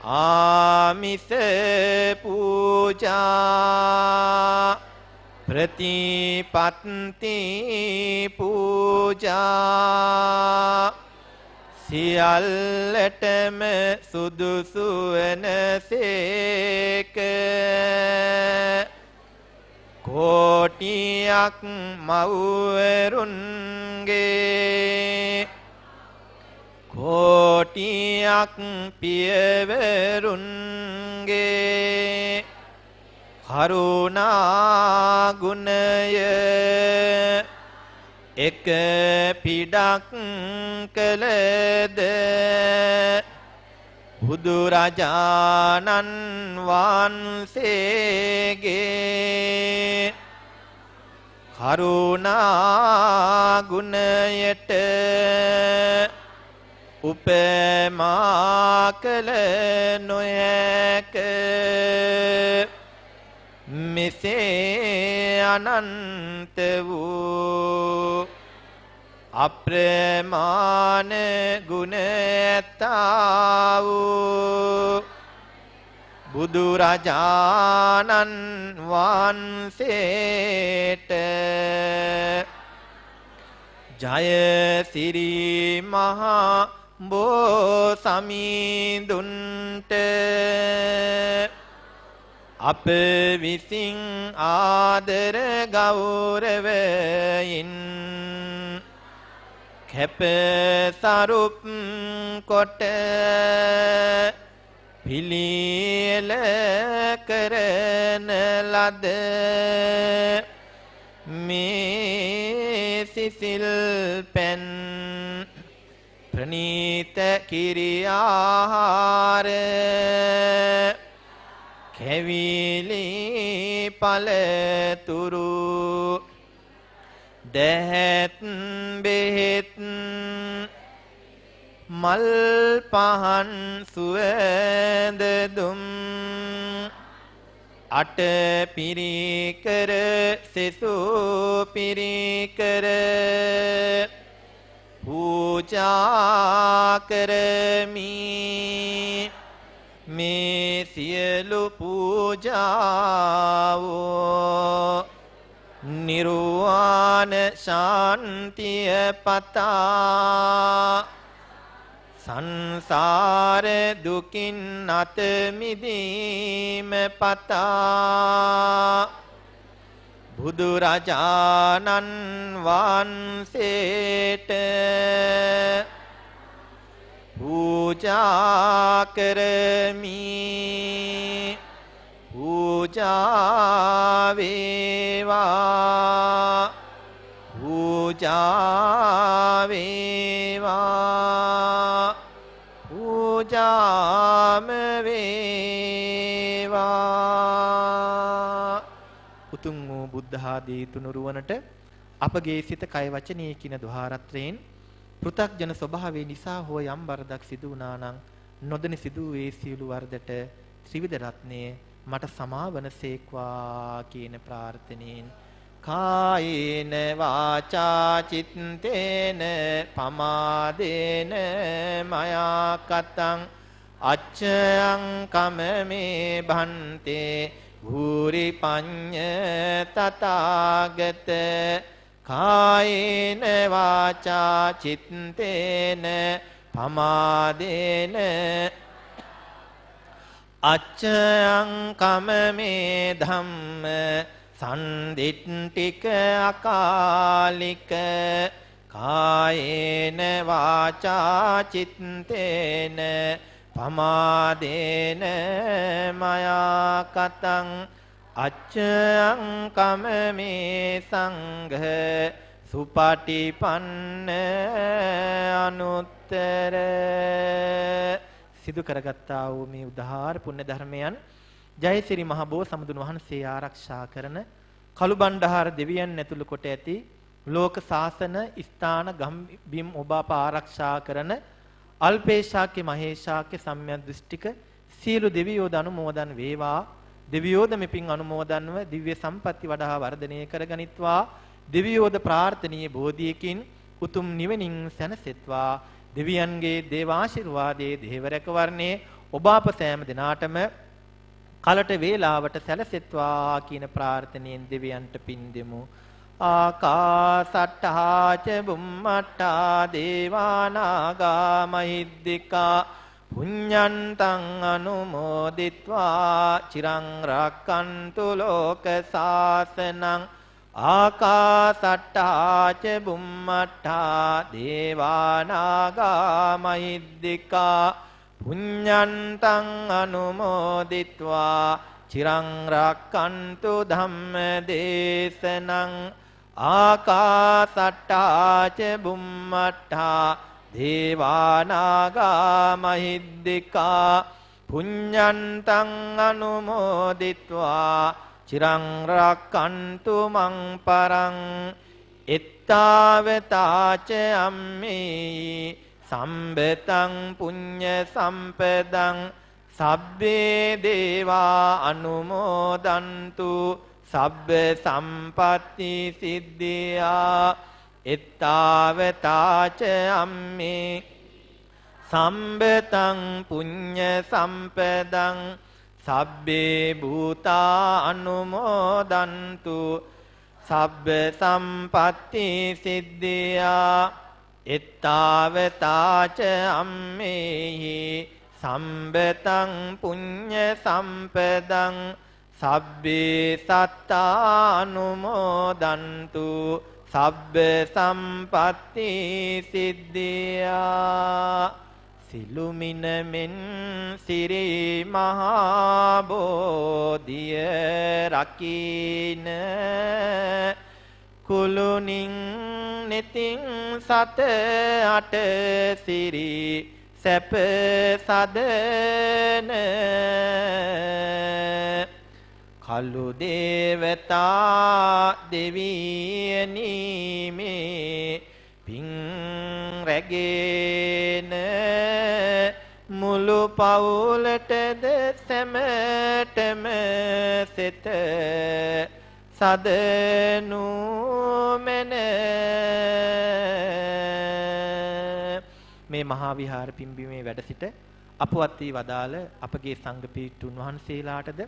ආමිස පූජා ප්‍රතිපත්ති පූජා සියල්ලටම සුදුසු වනසේක කෝටියක් මව්වරුන්ගේ කෝටියක් පියවරුන්ගේ කරුණා ගුණය එක පිඩක් කළද බුදුරජාණන් වහන්සේගේ කරුණා ගුණයට උපමා කළ නොහැක මෙසේ අනන්ත වූ අප්‍රමාණ ගුණ ඇත්තා වූ බුදුරජාණන් වහන්සේට ජය සිරි මහා බෝසමිඳුන්ට අප විසින් ආදර ගෞරවයෙන් කැප සරුප් කොට පිළියෙල කරන ලද මේ සිසිල් පෙන් ප්‍රණීත කිරියාහාර කැවිලි පළතුරු දැහැත් බෙහෙත් මල් පහන් සුවඳ දුම් අට පිරිකර සෙසු පිරිකර පූජා කරමි මේ සියලු පූජාවෝ නිර්වාණ ශාන්තිය පතා සංසාර දුකින් අත මිදීම පතා බුදුරජාණන් වහන්සේට පූජා කරමි පූජා වේවා පූජා වේවා පූජාම වේවා. උතුම් වූ බුද්ධ ආදී තුනුරුවනට අපගේ සිත කය වචනයේ කින ద్వාරත්‍රයෙන් පෘථග්ජන ස්වභාවය නිසා හෝ යම් වරදක් සිදු වුණා නම් නොදැන සිදු වේ සියලු වරදට ත්‍රිවිධ රත්නය මට සමාවනසේක්වා කියන ප්‍රාර්ථනෙන් කායේන වාචා චිත්තේන පමාදේන මයා කතං අච්ඡයං කමමේ භන්තේ භූරි පඤ්ඤ තථාගත කායේන වාචා චිත්තේන පමාදේන අච්ඡයං කමමේ ධම්ම සන්දිට්ඨික අකාලික කායේන වාචා චිත්තේන පමාදේන මයා කතං අච්ඡයං කමමේ සංඝ සුපටිපන්න අනුත්තර. සිදු කරගත්තා වූ මේ උදාාර පුණ්‍ය ධර්මයන් ජයසිරි මහ බෝසමුදුන් වහන්සේ ආරක්ෂා කරන කළුබණ්ඩහාර දෙවියන් ඇතුළු කොට ඇති ලෝක ශාසන ස්ථාන ගම්බිම් ඔබ අප ආරක්ෂා කරන අල්පේශාක්‍ය මහේශාක්‍ය සම්‍යක් දෘෂ්ටික සියලු දෙවියෝද අනුමෝදන් වේවා. දෙවියෝද මෙපින් අනුමෝදන්ව දිව්‍ය සම්පatti වඩා වර්ධනය කරගනිත්වා. දෙවියෝද ප්‍රාර්ථනීය බෝධියකින් උතුම් නිවනින් සැනසෙත්වා. දෙවියන්ගේ දේවාශිර්වාදයේ දේව රැකවරණේ ඔබ අප සෑම දිනාටම කලට වේලාවට සැලසෙත්වා කියන ප්‍රාර්ථනෙන් දෙවියන්ට පින් දෙමු. ආකාසට්ටා ච බුම්මට්ටා දේවානාගා මහිද්దికා පුඤ්ඤන්තං අනුමෝදිත්වා චිරං රක්칸තු ලෝක සාසනං. ආකාසට්ටා ච බුම්මට්ටා දේවානාගා මහිද්దికා පුඤ්ඤන්තං අනුමෝදිත්වා චිරං රක්칸තු ධම්ම දේශනං. ආකාසට්ටා ච බුම්මට්ටා දේවානාගා මහිද්దికා පුඤ්ඤන්තං අනුමෝදිත්වා චිරං රක්칸තු මං පරං. එත්තාවතාච අම්මේ සම්බතං පුඤ්ඤ සම්පදං සබ්බේ දේවා අනුමෝදන්තු සබ්බ සම්පatti සිද්ධියා. එත්තාවතාච අම්මේ සම්බතං පුඤ්ඤ සම්පදං සබ්බේ භූතා අනුමෝදන්තු සබ්බ සම්පatti සිද්ධියා. එත්තාවතාච අම්මේහි සම්බතං පුඤ්ඤ සම්පදං සබ්බේ සත්තා අනුමෝදන්තු සබ්බ සම්පatti සිද්ධියා. සිළුමින මෙන් සිරි මහා බෝධිය රකින්න කුළුණින් නෙතින් සත අට සිරි සැප සදන කලු දේවතා දෙවියනි මේ පිං රැගෙන මුළු පවුලටද සැමටම සෙත සදනු මෙන. මේ මහා විහාර පිම්බීමේ වැඩ සිට අපවත් වී වදාළ අපගේ සංඝ පීඨුන් වහන්සේලාටද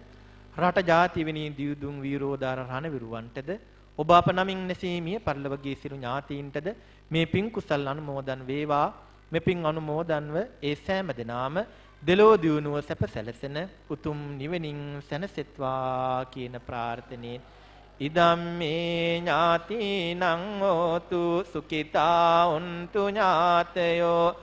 රට ජාති වෙනී දියුදුන් වීරෝදාර රණවිරුවන්ටද ඔබ අප නමින් නැසීමිය පරිලවගේ සිරු ඥාතීන්ටද මේ පින් කුසල් අනුමෝදන් වේවා. මේ පින් අනුමෝදන්ව ඒ සෑම දිනාම දෙලෝ දියුණුව සැප සැලසෙන උතුම් නිවනින් සැනසෙත්වා කියන ප්‍රාර්ථනෙන් ඉදම්මේ ඥාතිනං හෝතු සුඛිතා උන්තු ඥාතයෝ.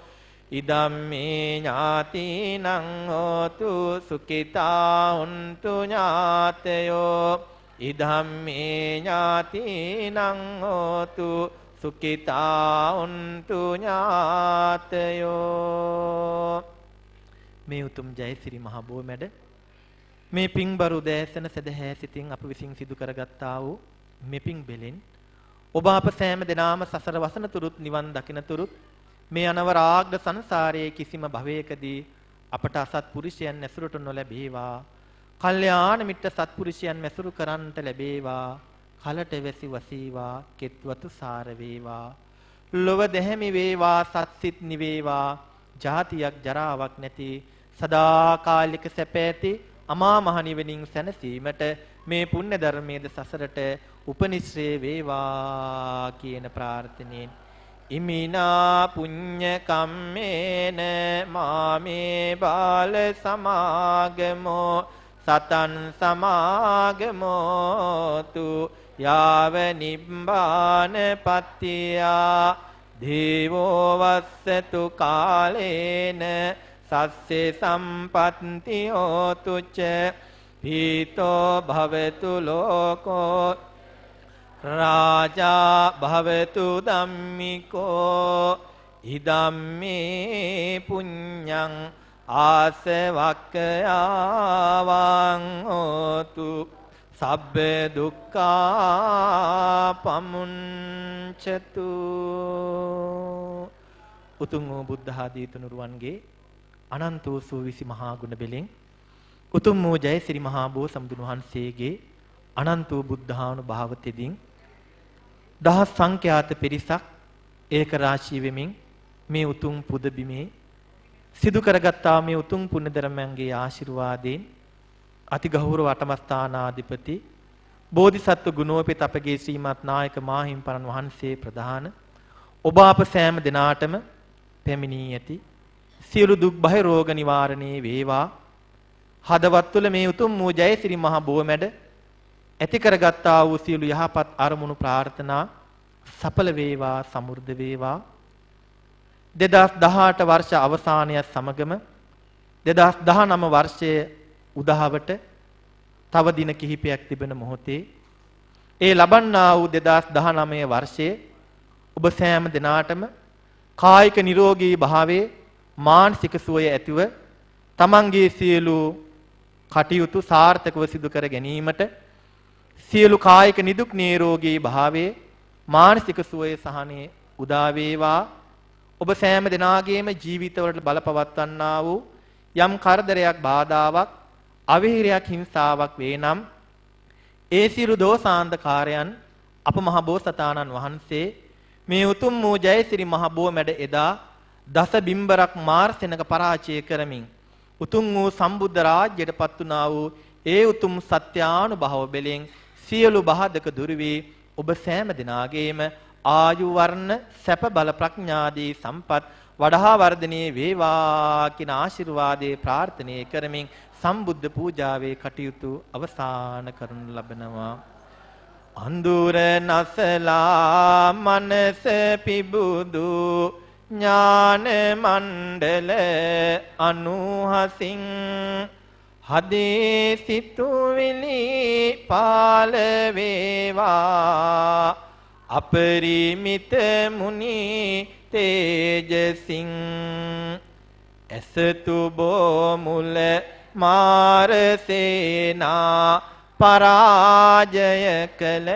ඉදම්මේ ඥාතිනං හෝතු සුඛිතා උන්තු ඥාතයෝ. ඉදම්මේ ඥාතිනං හෝතු සුඛිතා උන්තු ඥාතයෝ. මේ උතුම් ජයසිරි මහ බෝ මැඩ මේ පිංබරු දැසන සදහැ සිතින් අප විසින් සිදු කරගත්තා වූ මෙපිං බෙලෙන් ඔබ අප සෑම දෙනාම සසර වසන තුරුත් නිවන් දකින තුරුත් මේ අනවරාග්‍ර සංසාරයේ කිසිම භවයකදී අපට අසත්පුරුෂයන් ඇසුරට නොලැබේවා. කල්යාණ මිත්‍ර සත්පුරුෂයන් මැසුරු කරන්නට ලැබේවා. කලට වැසි වසීවා කෙත්වතු සාර වේවා. ලොව දැහැමි වේවා සත්සිත නිවේවා. ජාතියක් ජරාවක් නැති සදාකාලික සැප ඇති අමා මහ නිවනින් සැනසීමට මේ පුණ්‍ය ධර්මයේද සසරට උපනිශ්‍රේ වේවා කියන ප්‍රාර්ථනෙන් ඉමිනා පුඤ්ඤ කම්මේන මාමේ බාල සමාගමෝ සතන් සමාගමෝ තු යාව නිබ්බාන පත්තියා දේවෝ වස්සතු කාලේන සස්සේ සම්පත්ති හෝතු ච පීතෝ භවතු ලෝකෝ රාජා භවතු ධම්මිකෝ ඉදම්මේ පුඤ්ඤං ආසවක්ඛයාවං හෝතු සබ්බ දුක්ඛා පමුංචතු. උතුම් වූ බුද්ධ ආදී තුනුරුවන්ගේ අනන්ත වූ සූවිසි මහා ගුණ බෙලෙන් උතුම් වූ ජයසිරි මහා බෝ සම්බුදු වහන්සේගේ අනන්ත වූ බුද්ධානුභාව තෙදින් දහස් සංඛ්‍යාත පිරිසක් ඒක රාශී වෙමින් මේ උතුම් පුද බිමේ සිදු කරගත්තා මේ උතුම් පුණ්‍ය ධර්මයන්ගේ ආශිර්වාදයෙන් අති ගෞරව අටමස්ථානාධිපති බෝධිසත්ව ගුණෝපිත අපගේ ශ්‍රීමත් නායක මාහිම්පරන් වහන්සේ ප්‍රධාන ඔබ අප සෑම දිනාටම පැමිණී ඇති සියලු දුක් බය රෝග නිවාරණේ වේවා. හදවත් තුළ මේ උතුම් වූ ජයසිරි මහ බෝමැඩ ඇති කරගත්තා වූ සියලු යහපත් අරමුණු ප්‍රාර්ථනා සඵල වේවා සමෘද්ධ වේවා. 2018 වර්ෂ අවසානයත් සමගම 2019 වර්ෂයේ උදාහවට තව දින කිහිපයක් තිබෙන මොහොතේ ඒ ලබන්නා වූ 2019 වර්ෂයේ ඔබ සෑම දිනාටම කායික නිරෝගී භාවයේ මානසික සුවය ඇතිව තමන්ගේ සියලු කටයුතු සාර්ථකව සිදු කර ගැනීමට සියලු කායික නිදුක් නිරෝගී භාවයේ මානසික සුවය සහනේ උදා වේවා. ඔබ සෑම දිනාගේම ජීවිතවලට බලපවත්වන්නා වූ යම් කරදරයක් බාධාවක් අවිහිරයක් හිංසාවක් වේ නම් ඒ සියලු දෝසාන්ධකාරයන් අප මහ බෝසතාණන් වහන්සේ මේ උතුම් වූ ජයසිරි මහ බෝ මැඩ එදා දස බිම්බරක් මාර්සෙනක පරාජය කරමින් උතුම් වූ සම්බුද්ධ රාජ්‍යයට පත් වුණා වූ ඒ උතුම් සත්‍යානුභව බෙලෙන් සියලු බාධක දුරු වී ඔබ සෑම දිනාගේම ආයු වර්ණ සැප බල ප්‍රඥාදී සම්පත් වඩා වර්ධනයේ වේවා කියන ආශිර්වාදයේ ප්‍රාර්ථනා කරමින් සම්බුද්ධ පූජාවේ කටයුතු අවසන් කරනු ලබනවා. අඳුර නසලා මනස පිබුදු ඥාන මණ්ඩල අනුහසින් හදේ සිතුවිලි පාල වේවා අපරිමිත මුනි තේජසින් ඇසතු බෝ මුල මාරසේනා පරාජය කළ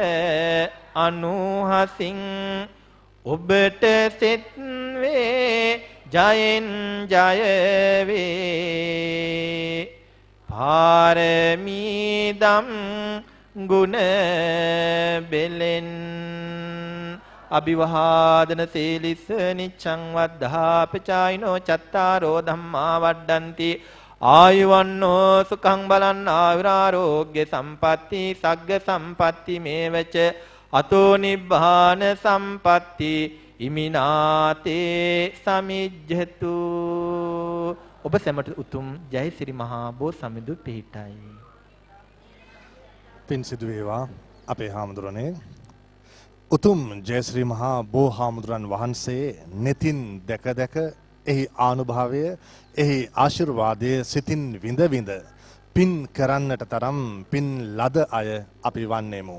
අනුහසින් ඔබට සෙත් වේ ජයෙන් ජය වේ පාරමී දම් ගුණ බෙලෙන් අභිවාදන සීලිස නිච්ඡං වද්ධාපචායිනෝ චත්තාරෝ ධම්මා වඩ්ඩಂತಿ ආයුවන්නෝ සුඛං බලං ආයුරාෝග්‍ය සම්පatti සග්ග සම්පatti මේවච අතෝ නිබ්බාන සම්පatti ඉමිනාතේ සමිජ්ජතු. ඔබ සැමට උතුම් ජයසිරි මහා බෝ සමිඳු පිහිටයි. පින් සිදු වේවා අපේ හාමුදුරනේ. උතුම් ජයශ්‍රී මහා බෝ හාමුදුරන් වහන්සේ netin දැක දැක එහි ආනුභාවය එහි ආශිර්වාදය සිතින් විඳ විඳ පින් කරන්නට තරම් පින් ලද අය අපි වන්නේමු.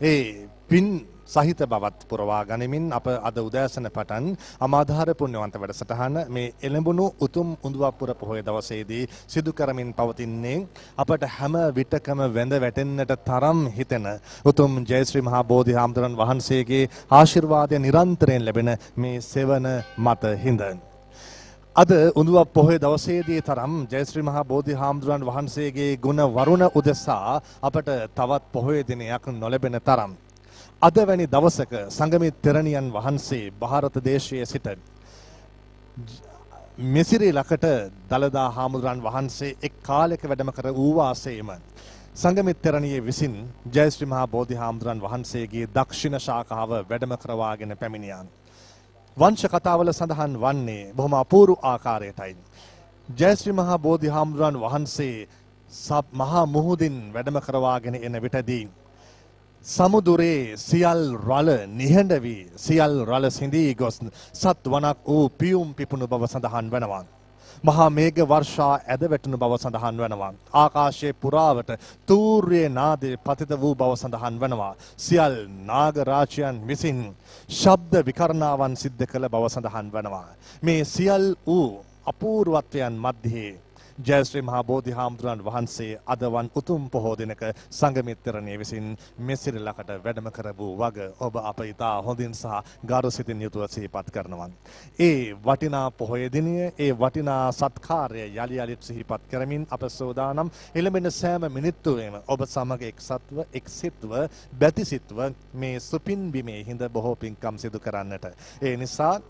ඒ පින් සහිත බවත් පුරවා ගනිමින් අප අද උදෑසන පටන් අමාධාර පුණ්‍යවන්ත වැඩසටහන මේ එළඹුණු උතුම් උඳුවපුර පොහොය දවසේදී සිදු කරමින් පවතින්නේ අපට හැම විටකම වැඳ වැටෙන්නට තරම් හිතෙන උතුම් ජයශ්‍රී මහා බෝධි හාමුදුරන් වහන්සේගේ ආශිර්වාදය නිරන්තරයෙන් ලැබෙන මේ සෙවන මත හිඳ අද උඳුවප් පොහොය දවසේදී තරම් ජයශ්‍රී මහා බෝධි හාමුදුරන් වහන්සේගේ ගුණ වරුණ උදෙසා අපට තවත් පොහොය දිනයක් නොලැබෙන තරම් අද වැනි දවසක සංගමිත් තෙරණියන් වහන්සේ ಭಾರತ දේශයේ සිට මෙසිරි ලකට දලදා හාමුදුරන් වහන්සේ එක් කාලයක වැඩම කර වූ වාසයේම සංගමිත් තෙරණියේ විසින් ජයශ්‍රී මහා බෝධි හාමුදුරන් වහන්සේගේ දක්ෂිණ ශාඛාව වැඩම කරවාගෙන පැමිණියා. වංශ කතාවල සඳහන් වන්නේ බොහොම අපූර්ව ආකාරයටයි. ජයශ්‍රී මහා බෝධි හාමුදුරන් වහන්සේ මහා මුහුදින් වැඩම කරවාගෙන එන විටදී සමුදුරේ සියල් රළ නිහඬ වී සියල් රළ සිඳී ගොස් සත් වනක් වූ පියුම් පිපුණු බව සඳහන් වෙනවා. මහා මේඝ වර්ෂා ඇද වැටුණු බව සඳහන් වෙනවා. ආකාශයේ පුරාවට තූර්ය නාදයේ පතිත වූ බව සඳහන් වෙනවා. සියල් නාග රාජයන් විසින් ශබ්ද විකරණාවන් සිද්ධ කළ බව සඳහන් වෙනවා. මේ සියල් වූ අපූර්වත්වයන් මැද්දේ ජයශ්‍රී මහා බෝධි හාමුදුරන් වහන්සේ අදවන් උතුම් පොහෝ දිනක සංගමිත් තෙරණිය විසින් මෙසිරි ලකට වැඩම කර වූ වග ඔබ අප ඉතා හොඳින් සහ ගරු සිතින් යුතුව සිහිපත් කරනවා. ඒ වටිනා පොහොය දිනය ඒ වටිනා සත්කාරය යලි යලිත් සිහිපත් කරමින් අප සෝදානම් එළඹෙන සෑම මිනිත්තුවේම ඔබ සමග එක්සත්ව එක්සිත්ව බැතිසිත්ව මේ සුපින් බිමේ හිඳ බොහෝ පින්කම් සිදු කරන්නට. ඒ නිසා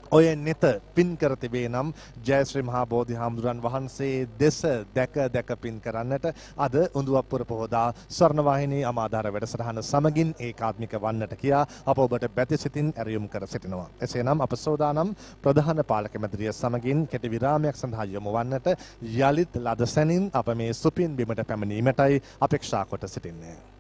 ඔය නෙත පින් කර තිබේ නම් ජයශ්‍රී මහා බෝධි හාමුදුරන් වහන්සේ දෙස දැක දැක පින් කරන්නට අද උඳුවප්පුර පොහොදා ස්වර්ණවාහිනී අමාධාර වැඩසටහන සමගින් ඒකාත්මික වන්නට කියා අප ඔබට බැතිසිතින් ඇරයුම් කර සිටිනවා. එසේනම් අප සෝදානම් ප්‍රධාන පාලක මැදිරිය සමගින් කෙටි විරාමයක් සඳහා යොමු වන්නට යලිත් ලද සැනින් අප මේ සුපින් බිමට පැමිණීමටයි අපේක්ෂා කොට සිටින්නේ.